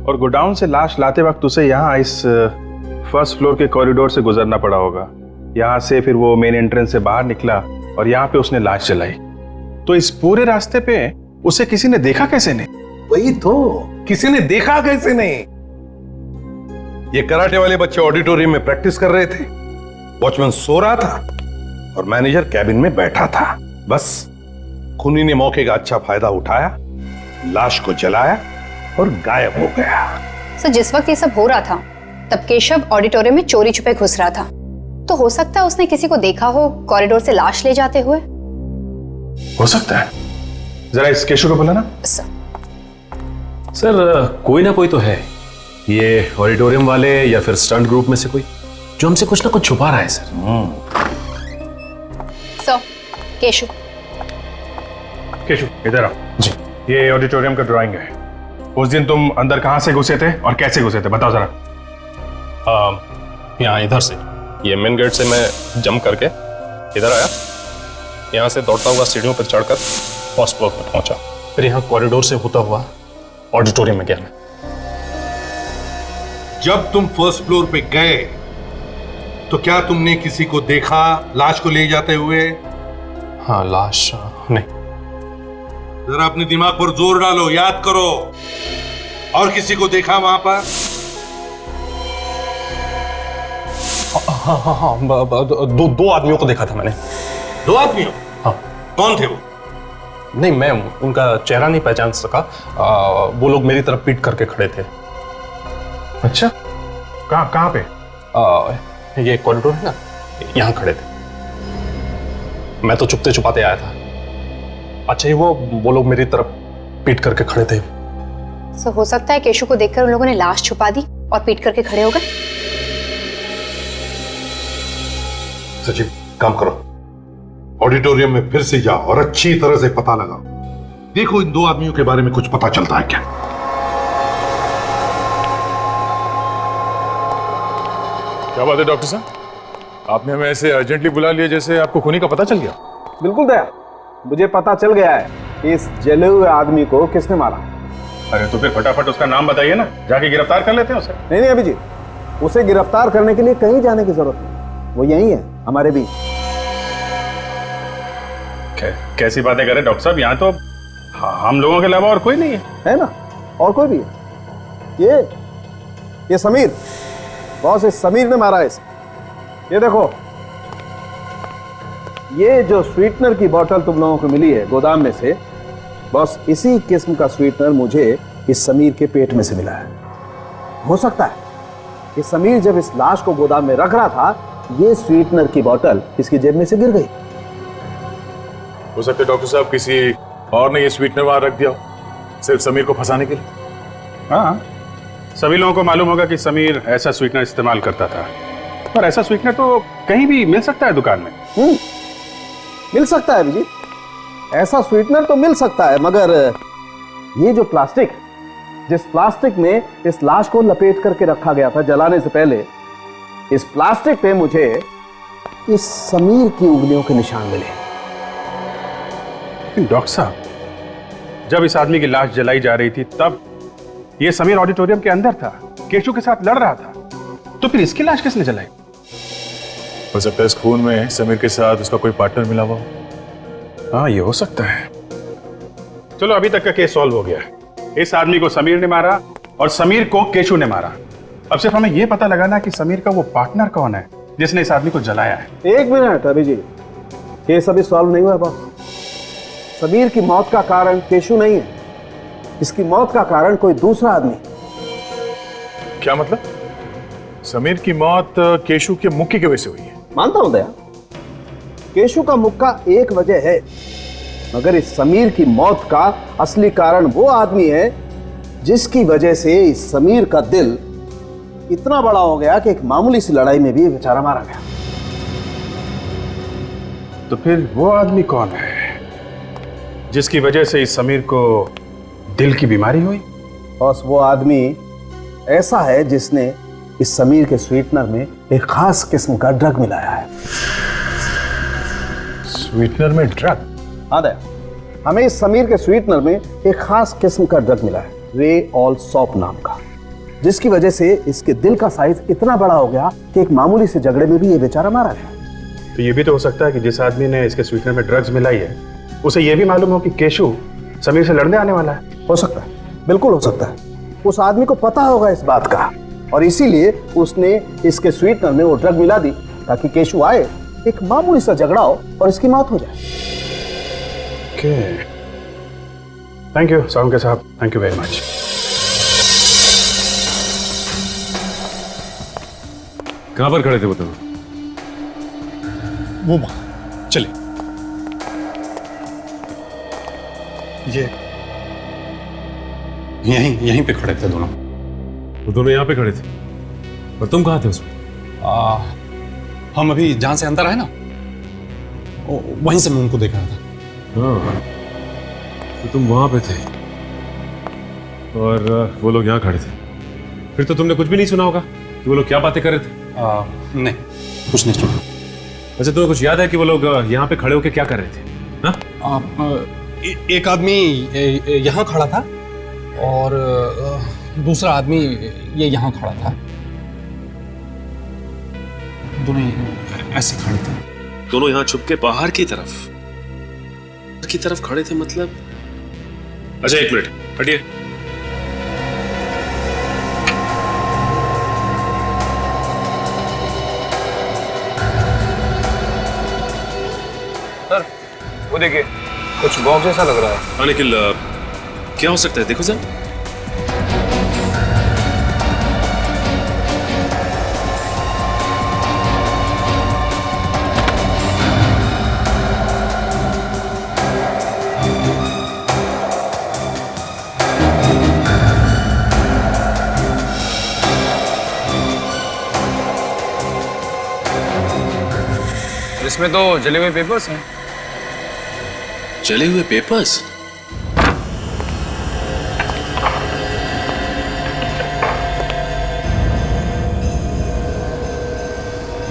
और गोडाउन से लाश लाते वक्त उसे यहाँ इस फर्स्ट फ्लोर के कॉरिडोर से गुजरना पड़ा होगा। यहाँ से फिर वो मेन एंट्रेंस से बाहर निकला और यहाँ पे उसने लाश जलाई। तो इस पूरे रास्ते पे उसे किसी ने देखा कैसे नहीं? वही तो, किसी ने देखा कैसे नहीं? ये कराटे वाले बच्चे ऑडिटोरियम में प्रैक्टिस कर रहे थे, वॉचमैन सो रहा था और मैनेजर कैबिन में बैठा था। बस खूनी ने मौके का अच्छा फायदा उठाया, लाश को जलाया और गायब हो गया। सर जिस वक्त ये सब हो रहा था तब केशव ऑडिटोरियम में चोरी छुपे घुस रहा था, तो हो सकता है उसने किसी को देखा हो कॉरिडोर से लाश ले जाते हुए। हो सकता है, जरा इस केशव को बुलाना। सर कोई ना कोई तो है, ये ऑडिटोरियम वाले या फिर स्टंट ग्रुप में से कोई, जो हमसे कुछ ना कुछ छुपा रहा है सर। सर केशव, केशु इधर आओ जी। ये ऑडिटोरियम का ड्राइंग है। उस दिन तुम अंदर कहां से घुसे थे और कैसे घुसे थे, बताओ जरा। यहाँ इधर से, ये मेन गेट से मैं जंप करके इधर आया, यहाँ से दौड़ता हुआ सीढ़ियों पर चढ़कर फर्स्ट फ्लोर पर पहुंचा, फिर यहाँ कॉरिडोर से होता हुआ ऑडिटोरियम में गया मैं। जब तुम फर्स्ट फ्लोर पे गए तो क्या तुमने किसी को देखा लाश को ले जाते हुए? हाँ, लाश नहीं। जरा अपने दिमाग पर जोर डालो, याद करो। और किसी को देखा वहां पर? हाँ, दो आदमियों को देखा था मैंने। दो आदमियों? हाँ। कौन थे वो? नहीं, मैं उनका चेहरा नहीं पहचान सका। वो लोग मेरी तरफ पीट करके खड़े थे। अच्छा, कहाँ पे? ये कॉरिडोर है ना, यहाँ खड़े थे। मैं तो चुपते छुपाते आया था। अच्छा, ही वो लोग मेरी तरफ पीट करके खड़े थे। सो हो सकता है केशु को देखकर उन लोगों ने लाश छुपा दी और पीट करके खड़े हो गए। सचिव, काम करो, ऑडिटोरियम में फिर से जाओ और अच्छी तरह से पता लगाओ। देखो इन दो आदमियों के बारे में कुछ पता चलता है क्या। क्या बात है डॉक्टर साहब, आपने हमें ऐसे अर्जेंटली बुला लिया जैसे आपको खूनी का पता चल गया। बिल्कुल दया, मुझे पता चल गया है कि इस जले हुए आदमी को किसने मारा। अरे तो फिर फटाफट उसका नाम बताइए ना, जाके गिरफ्तार कर लेते हैं उसे। नहीं अभिजीत, उसे गिरफ्तार करने के लिए कहीं जाने की जरूरत नहीं, वो यही है हमारे बीच। कैसी बातें करें डॉक्टर साहब, यहाँ तो हम लोगों के अलावा और कोई नहीं है ना, और कोई भी है। ये समीर, बॉस इस समीर ने मारा है इसे। ये देखो, ये जो स्वीटनर की बोतल तुम लोगों को मिली है गोदाम में से, बॉस इसी किस्म का स्वीटनर मुझे इस समीर के पेट में से मिला है। हो सकता है कि समीर जब इस लाश को गोदाम में रख रहा था, ये स्वीटनर की बोतल इसकी जेब में से गिर गई। हो सकता है डॉक्टर साहब किसी और ने ये स्वीटनर वहां रख दिया सिर्फ समीर को फंसाने के लिए। हाँ, सभी लोगों को मालूम होगा कि समीर ऐसा स्वीटनर इस्तेमाल करता था, पर ऐसा स्वीटनर तो कहीं भी मिल सकता है दुकान में। मिल सकता है अभिजीत, ऐसा स्वीटनर तो मिल सकता है, मगर ये जो प्लास्टिक, जिस प्लास्टिक में इस लाश को लपेट करके रखा गया था जलाने से पहले, इस प्लास्टिक पे मुझे इस समीर की उंगलियों के निशान मिले। डॉक्टर साहब, जब इस आदमी की लाश जलाई जा रही थी तब ये समीर ऑडिटोरियम के अंदर था, केशु के साथ लड़ रहा था, तो फिर इसकी लाश किसने जलाई? हो सकता है इस खून में समीर के साथ उसका कोई पार्टनर मिला हुआ। हाँ, ये हो सकता है। चलो, अभी तक का केस सॉल्व हो गया है। इस आदमी को समीर ने मारा और समीर को केशु ने मारा। अब सिर्फ हमें यह पता लगाना कि समीर का वो पार्टनर कौन है जिसने इस आदमी को जलाया है। एक मिनट अभिजीत, केस अभी सॉल्व नहीं हुआ बॉस। समीर की मौत का कारण केशु नहीं है, इसकी मौत का कारण कोई दूसरा आदमी। क्या मतलब? समीर की मौत केशु के मुक्के की वजह से हुई है? मानता हूं दया, केशु का मुक्का एक वजह है, मगर इस समीर की मौत का असली कारण वो आदमी है जिसकी वजह से इस समीर का दिल इतना बड़ा हो गया कि एक मामूली सी लड़ाई में भी बेचारा मारा गया। तो फिर वो आदमी कौन है जिसकी वजह से इस समीर को दिल की बीमारी हुई? बॉस, वो आदमी ऐसा है जिसने इस समीर के स्वीटनर में एक खास किस्म का ड्रग मिलाया है। स्वीटनर में ड्रग? हाँ दया, हमें इस समीर के स्वीटनर में एक खास किस्म का ड्रग मिला है, रे ऑल सॉप नाम का, जिसकी वजह से इसके दिल का साइज इतना बड़ा हो गया कि एक मामूली से झगड़े में भी ये बेचारा मारा गया। तो ये भी तो हो सकता है कि जिस आदमी ने इसके स्वीटनर में ड्रग्स मिलाई है, उसे ये भी मालूम हो कि केशु समीर से लड़ने आने वाला है। हो सकता है, बिल्कुल हो सकता है। उस आदमी को पता होगा इस बात का, और इसीलिए उसने इसके स्वीटनर में वो ड्रग मिला दी ताकि केशु आए, एक मामूली सा झगड़ा हो और इसकी मौत हो जाए। थैंक यू सावंके साहब, थैंक यू वेरी मच। कहां पर खड़े थे वो? वो चले, ये यहीं पे खड़े थे दोनों। वो दोनों यहाँ पे खड़े थे, और तुम कहाँ थे उसमें? हम अभी जहां से अंदर आए ना, वहीं से मैं उनको देख रहा था। हाँ, तो तुम वहां पे थे और वो लोग यहाँ खड़े थे। फिर तो तुमने कुछ भी नहीं सुना होगा कि वो लोग क्या बातें कर रहे थे? नहीं, कुछ नहीं सुना। अच्छा, तुम्हें कुछ याद है कि वो लोग यहाँ पे खड़े होकर क्या कर रहे थे? हाँ? एक आदमी यहाँ खड़ा था और दूसरा आदमी ये यहाँ खड़ा था। दोनों ऐसे खड़े थे। दोनों यहाँ छुप के बाहर की तरफ खड़े थे मतलब? अच्छा, एक मिनट हटिए। सर, वो देखिए, कुछ बॉक्स जैसा लग रहा है। हाँ, निखिल, क्या हो सकता है? देखो सर। इसमें तो जले हुए पेपर्स हैं। जले हुए पेपर्स।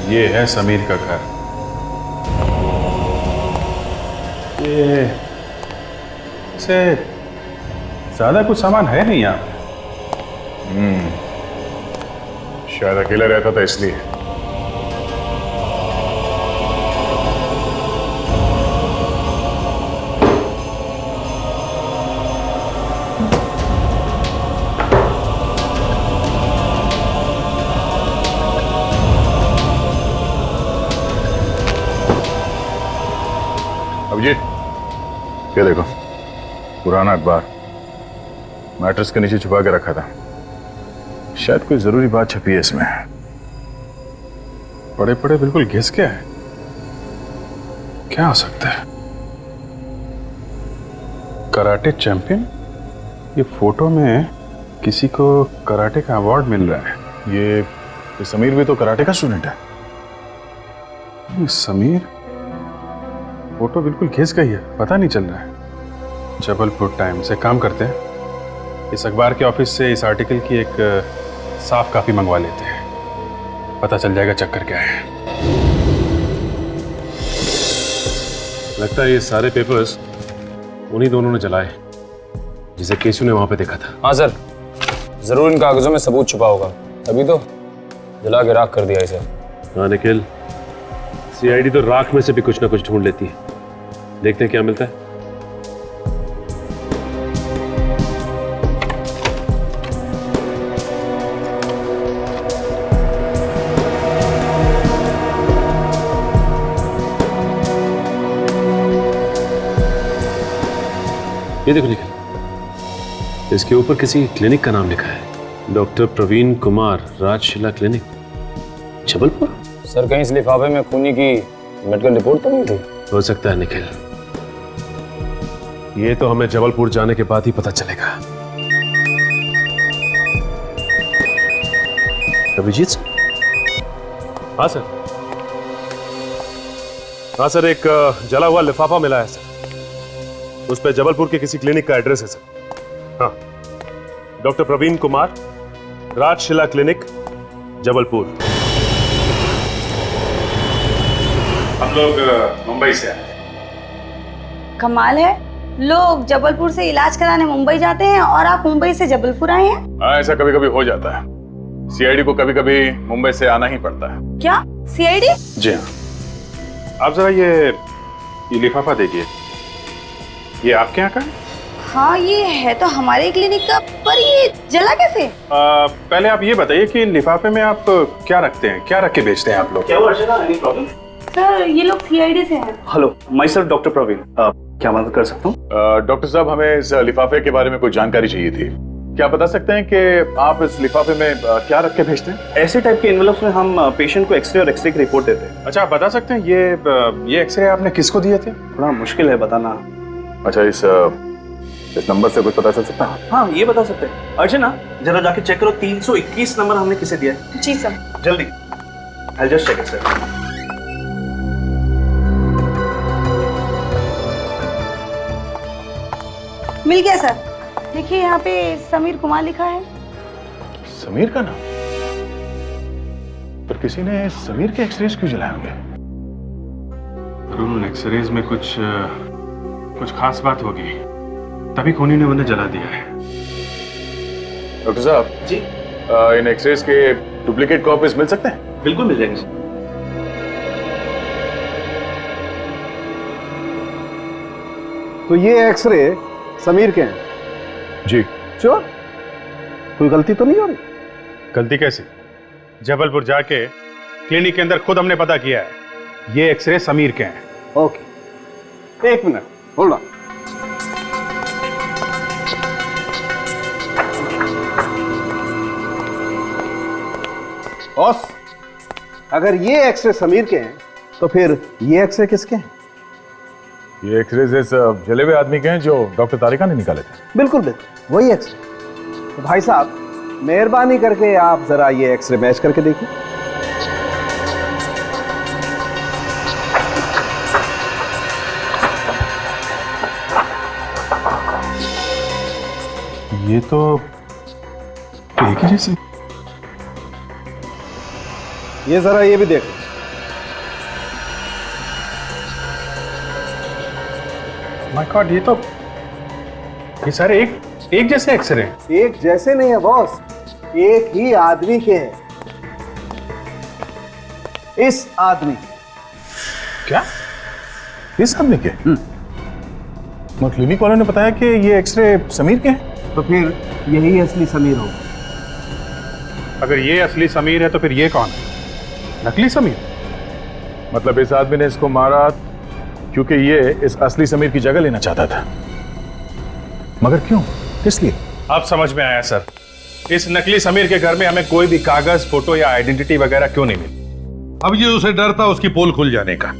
ये है समीर का घर। ये से ज्यादा कुछ सामान है नहीं यहाँ पे। शायद अकेला रहता था इसलिए। अभिजीत, ये देखो पुराना अखबार मैट्रेस के नीचे छुपा के रखा था। शायद कोई जरूरी बात छपी है इसमें। पड़े पड़े बिल्कुल घिस गया है। क्या हो सकता है? Karate champion? ये फोटो में किसी को कराटे का अवार्ड मिल रहा है। ये समीर भी तो कराटे का स्टूडेंट है। ये समीर फोटो बिल्कुल घिस गई है, पता नहीं चल रहा है। जबलपुर टाइम्स से काम करते हैं। इस अखबार के ऑफिस से इस आर्टिकल की एक साफ कॉपी मंगवा लेते हैं, पता चल जाएगा चक्कर क्या है। लगता है ये सारे पेपर्स उन्हीं दोनों ने जलाए जिसे केशु ने वहां पे देखा था। हाँ सर, जरूर इन कागजों में सबूत छुपा होगा, तभी तो जला के राख कर दिया इसे। हाँ निखिल, सीआईडी तो राख में से भी कुछ ना कुछ ढूंढ लेती है। देखते हैं क्या मिलता है। ये देखो निखिल, इसके ऊपर किसी क्लिनिक का नाम लिखा है, doctor Praveen Kumar, Rajshila clinic, Jabalpur. Sir कहीं इस लिफाफे में खूनी की मेडिकल रिपोर्ट तो नहीं थी? हो सकता है निखिल, ये तो हमें जबलपुर जाने के बाद ही पता चलेगा। अभिजीत सर? हाँ सर। हाँ सर, एक जला हुआ लिफाफा मिला है सर। उस पर जबलपुर के किसी क्लिनिक का एड्रेस है सर। हाँ, डॉक्टर प्रवीण कुमार, राजशिला क्लिनिक, जबलपुर। हम लोग मुंबई से आए। कमाल है, लोग जबलपुर से इलाज कराने मुंबई जाते हैं और आप मुंबई से जबलपुर आए हैं। हाँ, ऐसा कभी कभी हो जाता है। सीआईडी को कभी कभी मुंबई से आना ही पड़ता है। क्या सीआईडी? जी हाँ। आप जरा ये लिफाफा देखिए, ये आपके यहाँ का है? हाँ, ये है तो हमारे क्लिनिक का, पर ये जला कैसे? पहले आप ये बताइए कि लिफाफे में आप क्या रखते हैं, क्या रख के बेचते हैं आप लोग? क्या हुआ अर्चना, एनी प्रॉब्लम? सर ये लोग सीआईडी से हैं। Hello, myself doctor Praveen, क्या मदद कर सकता हूँ? डॉक्टर साहब, हमें इस लिफाफे के बारे में कुछ जानकारी चाहिए थी। क्या बता सकते हैं कि आप इस लिफाफे में क्या रख के भेजते हैं? ऐसे टाइप के एनवेलप्स में हम पेशेंट को एक्सरे और एक्सरे की रिपोर्ट देते हैं। अच्छा, आप बता सकते हैं ये एक्सरे आपने किसको दिए थे? थोड़ा मुश्किल है बताना। अच्छा, इस नंबर से कुछ पता चल सकता है? हाँ, ये बता सकते हैं। अर्चना, जरा जाके चेक करो 321 नंबर हमने किसे दिया है। जी सर। जल्दी। I'll just check it, sir. मिल गया सर। देखिए यहाँ पे समीर कुमार लिखा है। समीर का नाम? पर किसी ने समीर के एक्सरेज क्यों जलाए होंगे? उन एक्सरेज में कुछ खास बात होगी, तभी खूनी ने उन्हें जला दिया है। डॉक्टर साहब जी, इन एक्सरेज के डुप्लीकेट कॉपीज मिल सकते हैं? बिल्कुल मिल जाएंगे। तो ये एक्सरे समीर के हैं? जी। श्योर? कोई गलती तो नहीं हो रही? गलती कैसी? जबलपुर जाके क्लिनिक के अंदर खुद हमने पता किया है, ये एक्सरे समीर के हैं। ओके, एक मिनट, होल्ड ऑन। बॉस, अगर ये एक्सरे समीर के हैं तो फिर ये एक्सरे किसके हैं? ये एक्सरेज इस जले हुए आदमी के हैं जो डॉक्टर तारिका ने निकाले थे। बिल्कुल बिल्कुल वही एक्सरे। तो भाई साहब, मेहरबानी करके आप जरा ये एक्सरे मैच करके देखिए। ये तो एक ही जैसे। ये जरा ये भी देख। माय गॉड, ये सारे एक जैसे एक्सरे। एक जैसे नहीं है बॉस, एक ही आदमी के हैं। इस आदमी क्या? इस आदमी के? मगर क्लिनिक वालों ने बताया कि ये एक्सरे समीर के हैं। तो फिर यही असली समीर होगा। अगर ये असली समीर है तो फिर ये कौन है? नकली समीर? मतलब इस आदमी ने इसको मारा क्योंकि ये इस असली समीर की जगह लेना चाहता था। मगर क्यों, किस लिए? अब समझ में आया सर। इस नकली समीर के घर में हमें कोई भी कागज, फोटो या आइडेंटिटी वगैरह क्यों नहीं मिली? अब ये उसे डर था उसकी पोल खुल जाने का,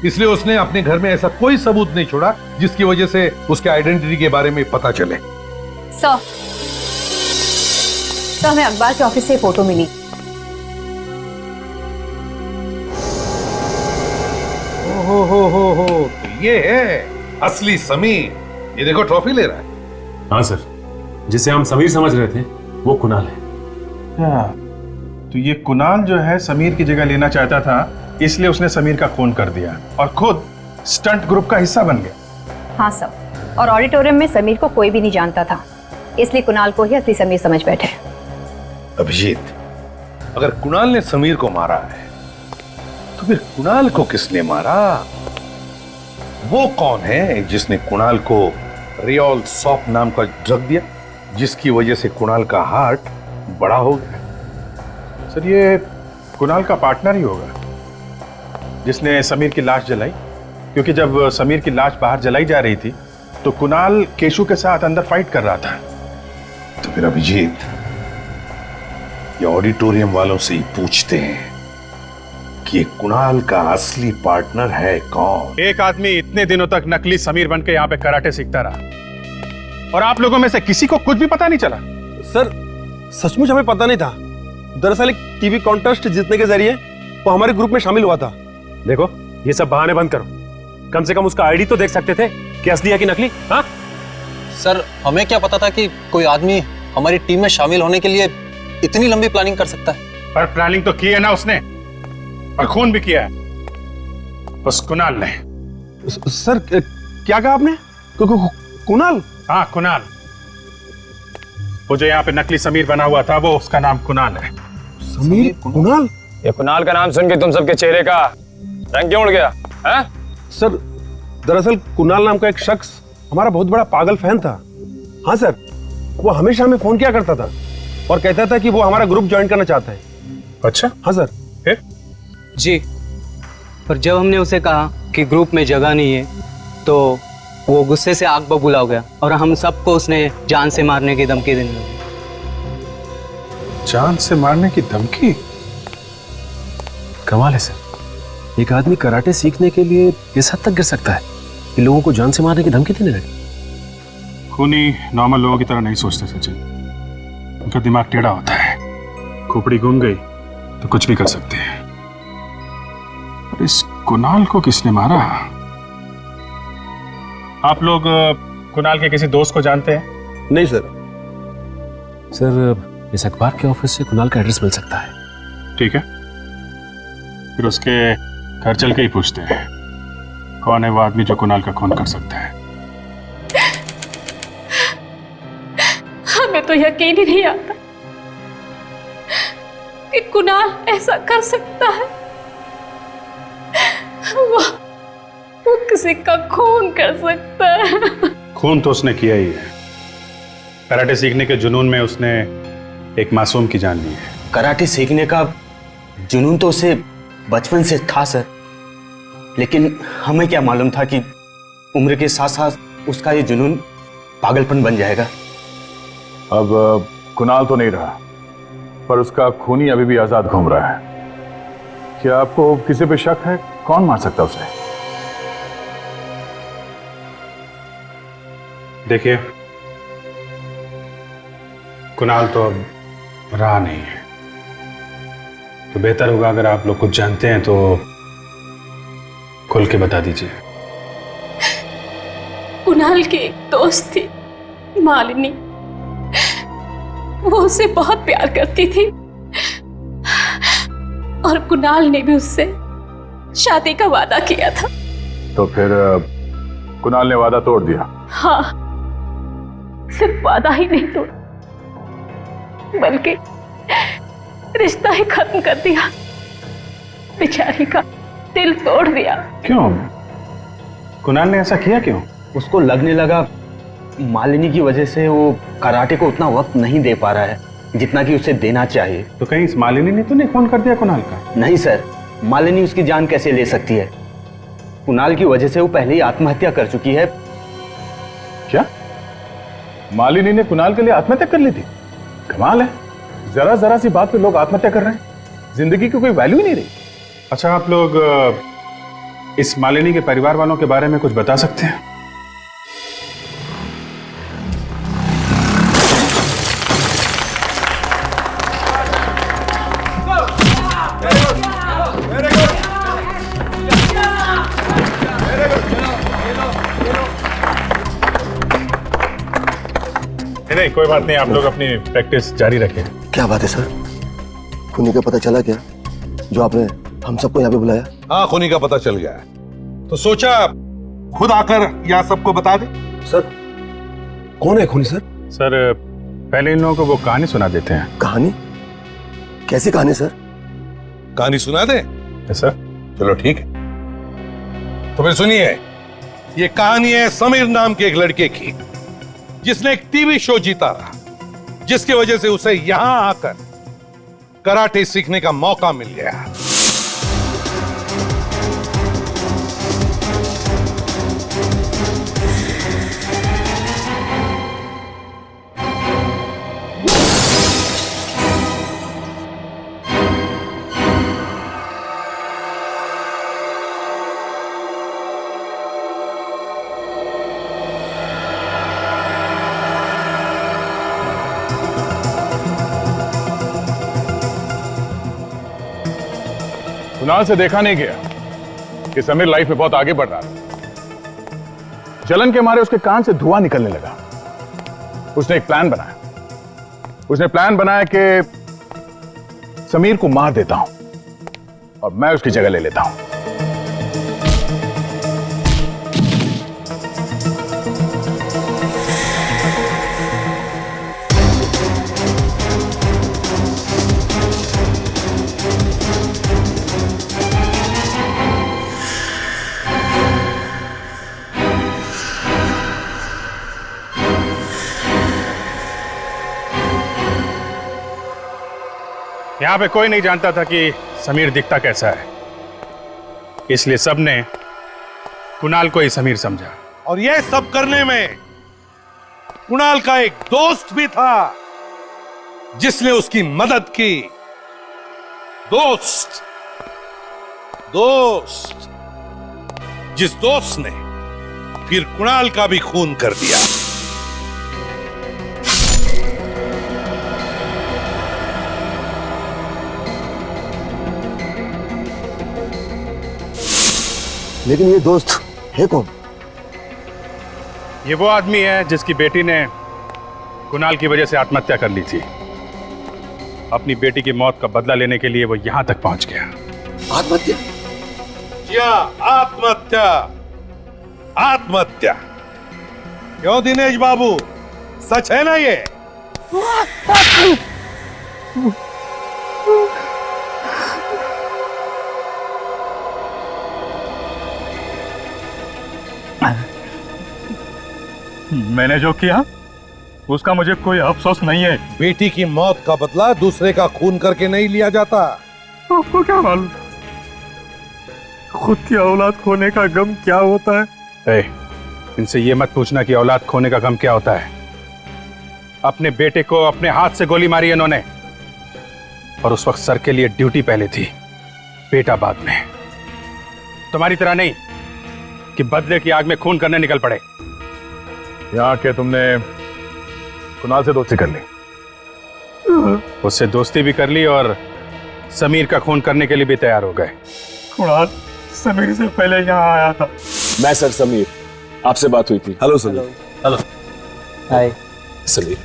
इसलिए उसने अपने घर में ऐसा कोई सबूत नहीं छोड़ा जिसकी वजह से उसके आइडेंटिटी के बारे में पता चले। सर हमें अखबार के ऑफिस से फोटो मिली। हो तो ये है असली समीर। ये देखो ट्रॉफी ले रहा है। हाँ सर, जिसे हम समीर समझ रहे थे वो कुणाल है। क्या? तो ये कुणाल जो है समीर की जगह लेना चाहता था, इसलिए उसने समीर का खून कर दिया और खुद स्टंट ग्रुप का हिस्सा बन गया। हाँ सर, और ऑडिटोरियम में समीर को कोई भी नहीं जानता था, इसलिए कुणाल को ही असली समीर समझ बैठे। अभिजीत, अगर कुणाल ने समीर को मारा है तो फिर कुणाल को किसने मारा? वो कौन है जिसने कुणाल को रियोल सॉप नाम का ड्रग दिया, जिसकी वजह से कुणाल का हार्ट बड़ा हो गया? सर ये कुणाल का पार्टनर ही होगा जिसने समीर की लाश जलाई, क्योंकि जब समीर की लाश बाहर जलाई जा रही थी तो कुणाल केशु के साथ अंदर फाइट कर रहा था। तो फिर अभिजीत, ये ऑडिटोरियम वालों से ही पूछते हैं कि कुणाल का असली पार्टनर है कौन? एक आदमी इतने दिनों तक नकली समीर बनकर यहाँ पे कराटे सीखता रहा और आप लोगों में से किसी को कुछ भी पता नहीं चला? सर सचमुच हमें पता नहीं था। दरअसल एक टीवी कॉन्टेस्ट जीतने के जरिए वो हमारे ग्रुप में शामिल हुआ था। देखो, ये सब बहाने बंद करो। कम से कम उसका आईडी तो देख सकते थे कि असली है कि नकली। हाँ सर, हमें क्या पता था कि कोई आदमी हमारी टीम में शामिल होने के लिए इतनी लंबी प्लानिंग कर सकता है। पर प्लानिंग तो की है ना उसने, और खून भी किया है बस कुणाल ने। सर क्या कहा आपने? कुणाल? हाँ कुणाल। वो जो यहाँ पे नकली समीर बना हुआ था वो उसका नाम कुणाल है। समीर कुणाल? ये कुणाल का नाम सुन के तुम सबके चेहरे का रंग क्यों उड़ गया? है? सर दरअसल कुणाल नाम का एक शख्स हमारा बहुत बड़ा पागल फैन था। हाँ सर, वो हमेशा हमें फोन किया करता था और कहता था कि वो हमारा ग्रुप ज्वाइन करना चाहता है। अच्छा? हाँ सर। फिर? जी, पर जब हमने उसे कहा कि ग्रुप में जगह नहीं है तो वो गुस्से से आग बबूला हो गया और हम सबको उसने जान से मारने की धमकी देने लगी। जान से मारने की धमकी? कमाल है सर, एक आदमी कराटे सीखने के लिए इस हद तक गिर सकता है कि लोगों को जान से मारने की धमकी देने लगे। खूनी नॉर्मल लोगों की तरह नहीं सोचते सचिन, उनका दिमाग टेढ़ा होता है। खोपड़ी घूम गई तो कुछ भी कर सकते हैं। और इस कुणाल को किसने मारा? आप लोग कुणाल के किसी दोस्त को जानते हैं? नहीं सर। सर इस अखबार के ऑफिस से कुणाल का एड्रेस मिल सकता है। ठीक है, फिर उसके घर चल के ही पूछते हैं कौन है वो आदमी जो कुणाल का खून कर सकता है। हमें तो यकीन ही नहीं आता कि कुणाल ऐसा कर सकता है। वो किसी का खून कर सकता है। खून तो उसने किया ही है। कराटे सीखने के जुनून में उसने एक मासूम की जान ली है। कराटे सीखने का जुनून तो उसे बचपन से था सर, लेकिन हमें क्या मालूम था कि उम्र के साथ साथ उसका ये जुनून पागलपन बन जाएगा। अब कुणाल तो नहीं रहा, पर उसका खूनी अभी भी आजाद घूम रहा है। क्या आपको किसी पे शक है? कौन मार सकता है उसे? देखिए, कुणाल तो अब रहा नहीं है, तो बेहतर होगा अगर आप लोग कुछ जानते हैं तो खुल के बता दीजिए। कुणाल की एक दोस्त थी, मालिनी। वो उससे बहुत प्यार करती थी और कुणाल ने भी उससे शादी का वादा किया था। तो फिर कुणाल ने वादा तोड़ दिया? हाँ, सिर्फ वादा ही नहीं तोड़ा बल्कि रिश्ता ही खत्म कर दिया। बेचारी का दिल तोड़ दिया। क्यों? कुणाल ने ऐसा किया क्यों? उसको लगने लगा मालिनी की वजह से वो कराटे को उतना वक्त नहीं दे पा रहा है जितना कि उसे देना चाहिए। तो कहीं इस मालिनी ने तो नहीं फोन कर दिया कुणाल का? नहीं सर, मालिनी उसकी जान कैसे ले सकती है? कुणाल की वजह से वो पहले ही आत्महत्या कर चुकी है। क्या मालिनी ने कुणाल के लिए आत्महत्या कर ली थी? कमाल है, जरा जरा सी बात पे लोग आत्महत्या कर रहे हैं। जिंदगी की कोई वैल्यू ही नहीं रही। अच्छा, आप लोग इस मालिनी के परिवार वालों के बारे में कुछ बता सकते हैं? नहीं, कोई बात नहीं, आप लोग अपनी प्रैक्टिस जारी रखें। क्या बात है सर? खूनी का पता चला क्या जो आपने हम सबको यहाँ पे बुलाया? हाँ, खूनी का पता चल गया है, तो सोचा खुद आकर यहाँ सबको बता दे। सर कौन है खूनी? सर पहले इन लोगों को वो कहानी सुना देते हैं। कहानी? कैसी कहानी सर? कहानी सुना दे सर? चलो ठीक है, तो फिर सुनिए। ये कहानी है समीर नाम के एक लड़के की जिसने एक टीवी शो जीता था, जिसकी वजह से उसे यहां आकर कराटे सीखने का मौका मिल गया। कुणाल से देखा नहीं गया कि समीर लाइफ में बहुत आगे बढ़ रहा था। जलन के मारे उसके कान से धुआं निकलने लगा। उसने एक प्लान बनाया। उसने प्लान बनाया कि समीर को मार देता हूं और मैं उसकी जगह ले लेता हूं। यहां पे कोई नहीं जानता था कि समीर दिखता कैसा है, इसलिए सबने कुणाल को ही समीर समझा। और यह सब करने में कुणाल का एक दोस्त भी था जिसने उसकी मदद की। दोस्त जिस दोस्त ने फिर कुणाल का भी खून कर दिया। लेकिन ये दोस्त है कौन? ये वो आदमी है जिसकी बेटी ने कुणाल की वजह से आत्महत्या कर ली थी। अपनी बेटी की मौत का बदला लेने के लिए वो यहां तक पहुंच गया। आत्महत्या? क्या आत्महत्या? आत्महत्या क्यों दिनेश बाबू, सच है ना ये? मैंने जो किया उसका मुझे कोई अफसोस नहीं है। बेटी की मौत का बदला दूसरे का खून करके नहीं लिया जाता। आपको क्या मालूम खुद की औलाद खोने का गम क्या होता है? इनसे ये मत पूछना कि औलाद खोने का गम क्या होता है। अपने बेटे को अपने हाथ से गोली मारी इन्होंने, और उस वक्त सर के लिए ड्यूटी पहले थी, बेटा बाद में। तुम्हारी तरह नहीं कि बदले की आग में खून करने निकल पड़े। यहाँ के तुमने कुणाल से दोस्ती कर ली? उससे दोस्ती भी कर ली और समीर का खून करने के लिए भी तैयार हो गए। कुणाल समीर से पहले यहाँ आया था। मैं सर समीर, आपसे बात हुई थी। हेलो समीर। हेलो। हाय समीर,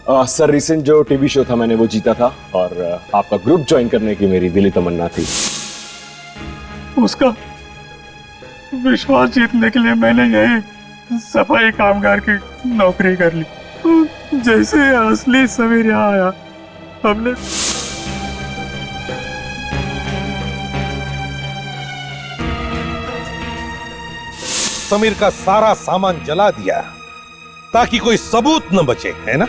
सर रिसेंट जो टीवी शो था मैंने वो जीता था और आपका ग्रुप ज्वाइन करने की मेरी दिली तमन्ना थी। उसका विश्वास जीतने के लिए मैंने यही सफाई कामगार की नौकरी कर ली। जैसे असली समीर यहाँ आया हमने समीर का सारा सामान जला दिया ताकि कोई सबूत न बचे, है ना?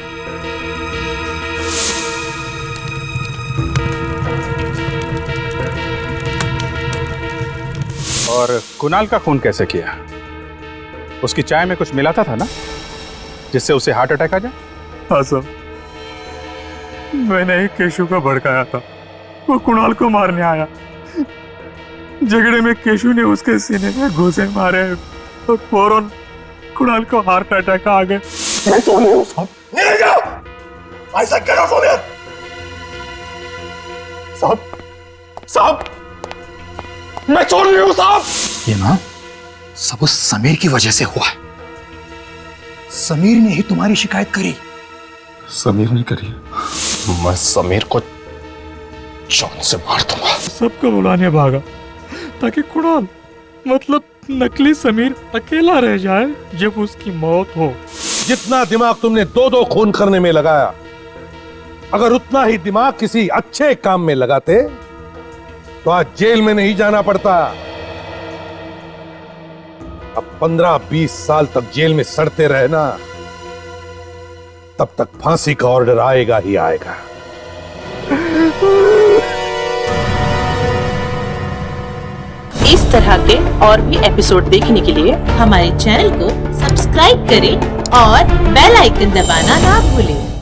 और कुणाल का खून कैसे किया? उसकी चाय में कुछ मिलाता था ना जिससे उसे हार्ट अटैक आ जाए? हाँ सर, मैंने ही केशु को भड़काया था। वो कुणाल को मारने आया। झगड़े में केशु ने उसके सीने में घूंसे मारे तो फौरन कुणाल को हार्ट अटैक आ गया। मैं तो नहीं हूं साहब। नहीं जाओ। ऐसा क्या सोनिया? साहब, साहब, मैं चोर नहीं हूं साहब। ये ना सब उस समीर की वजह से हुआ है। समीर ने ही तुम्हारी शिकायत करी। समीर ने करी? मैं समीर को जान से मार दूंगा। सबको बुलाने भागा ताकि कुणाल मतलब नकली समीर अकेला रह जाए जब उसकी मौत हो। जितना दिमाग तुमने दो खून करने में लगाया, अगर उतना ही दिमाग किसी अच्छे काम में लगाते तो आज जेल में नहीं जाना पड़ता। अब 15-20 साल तक जेल में सड़ते रहे ना, तब तक फांसी का ऑर्डर आएगा ही आएगा। इस तरह के और भी एपिसोड देखने के लिए हमारे चैनल को सब्सक्राइब करें और बेल आइकन दबाना ना भूलें।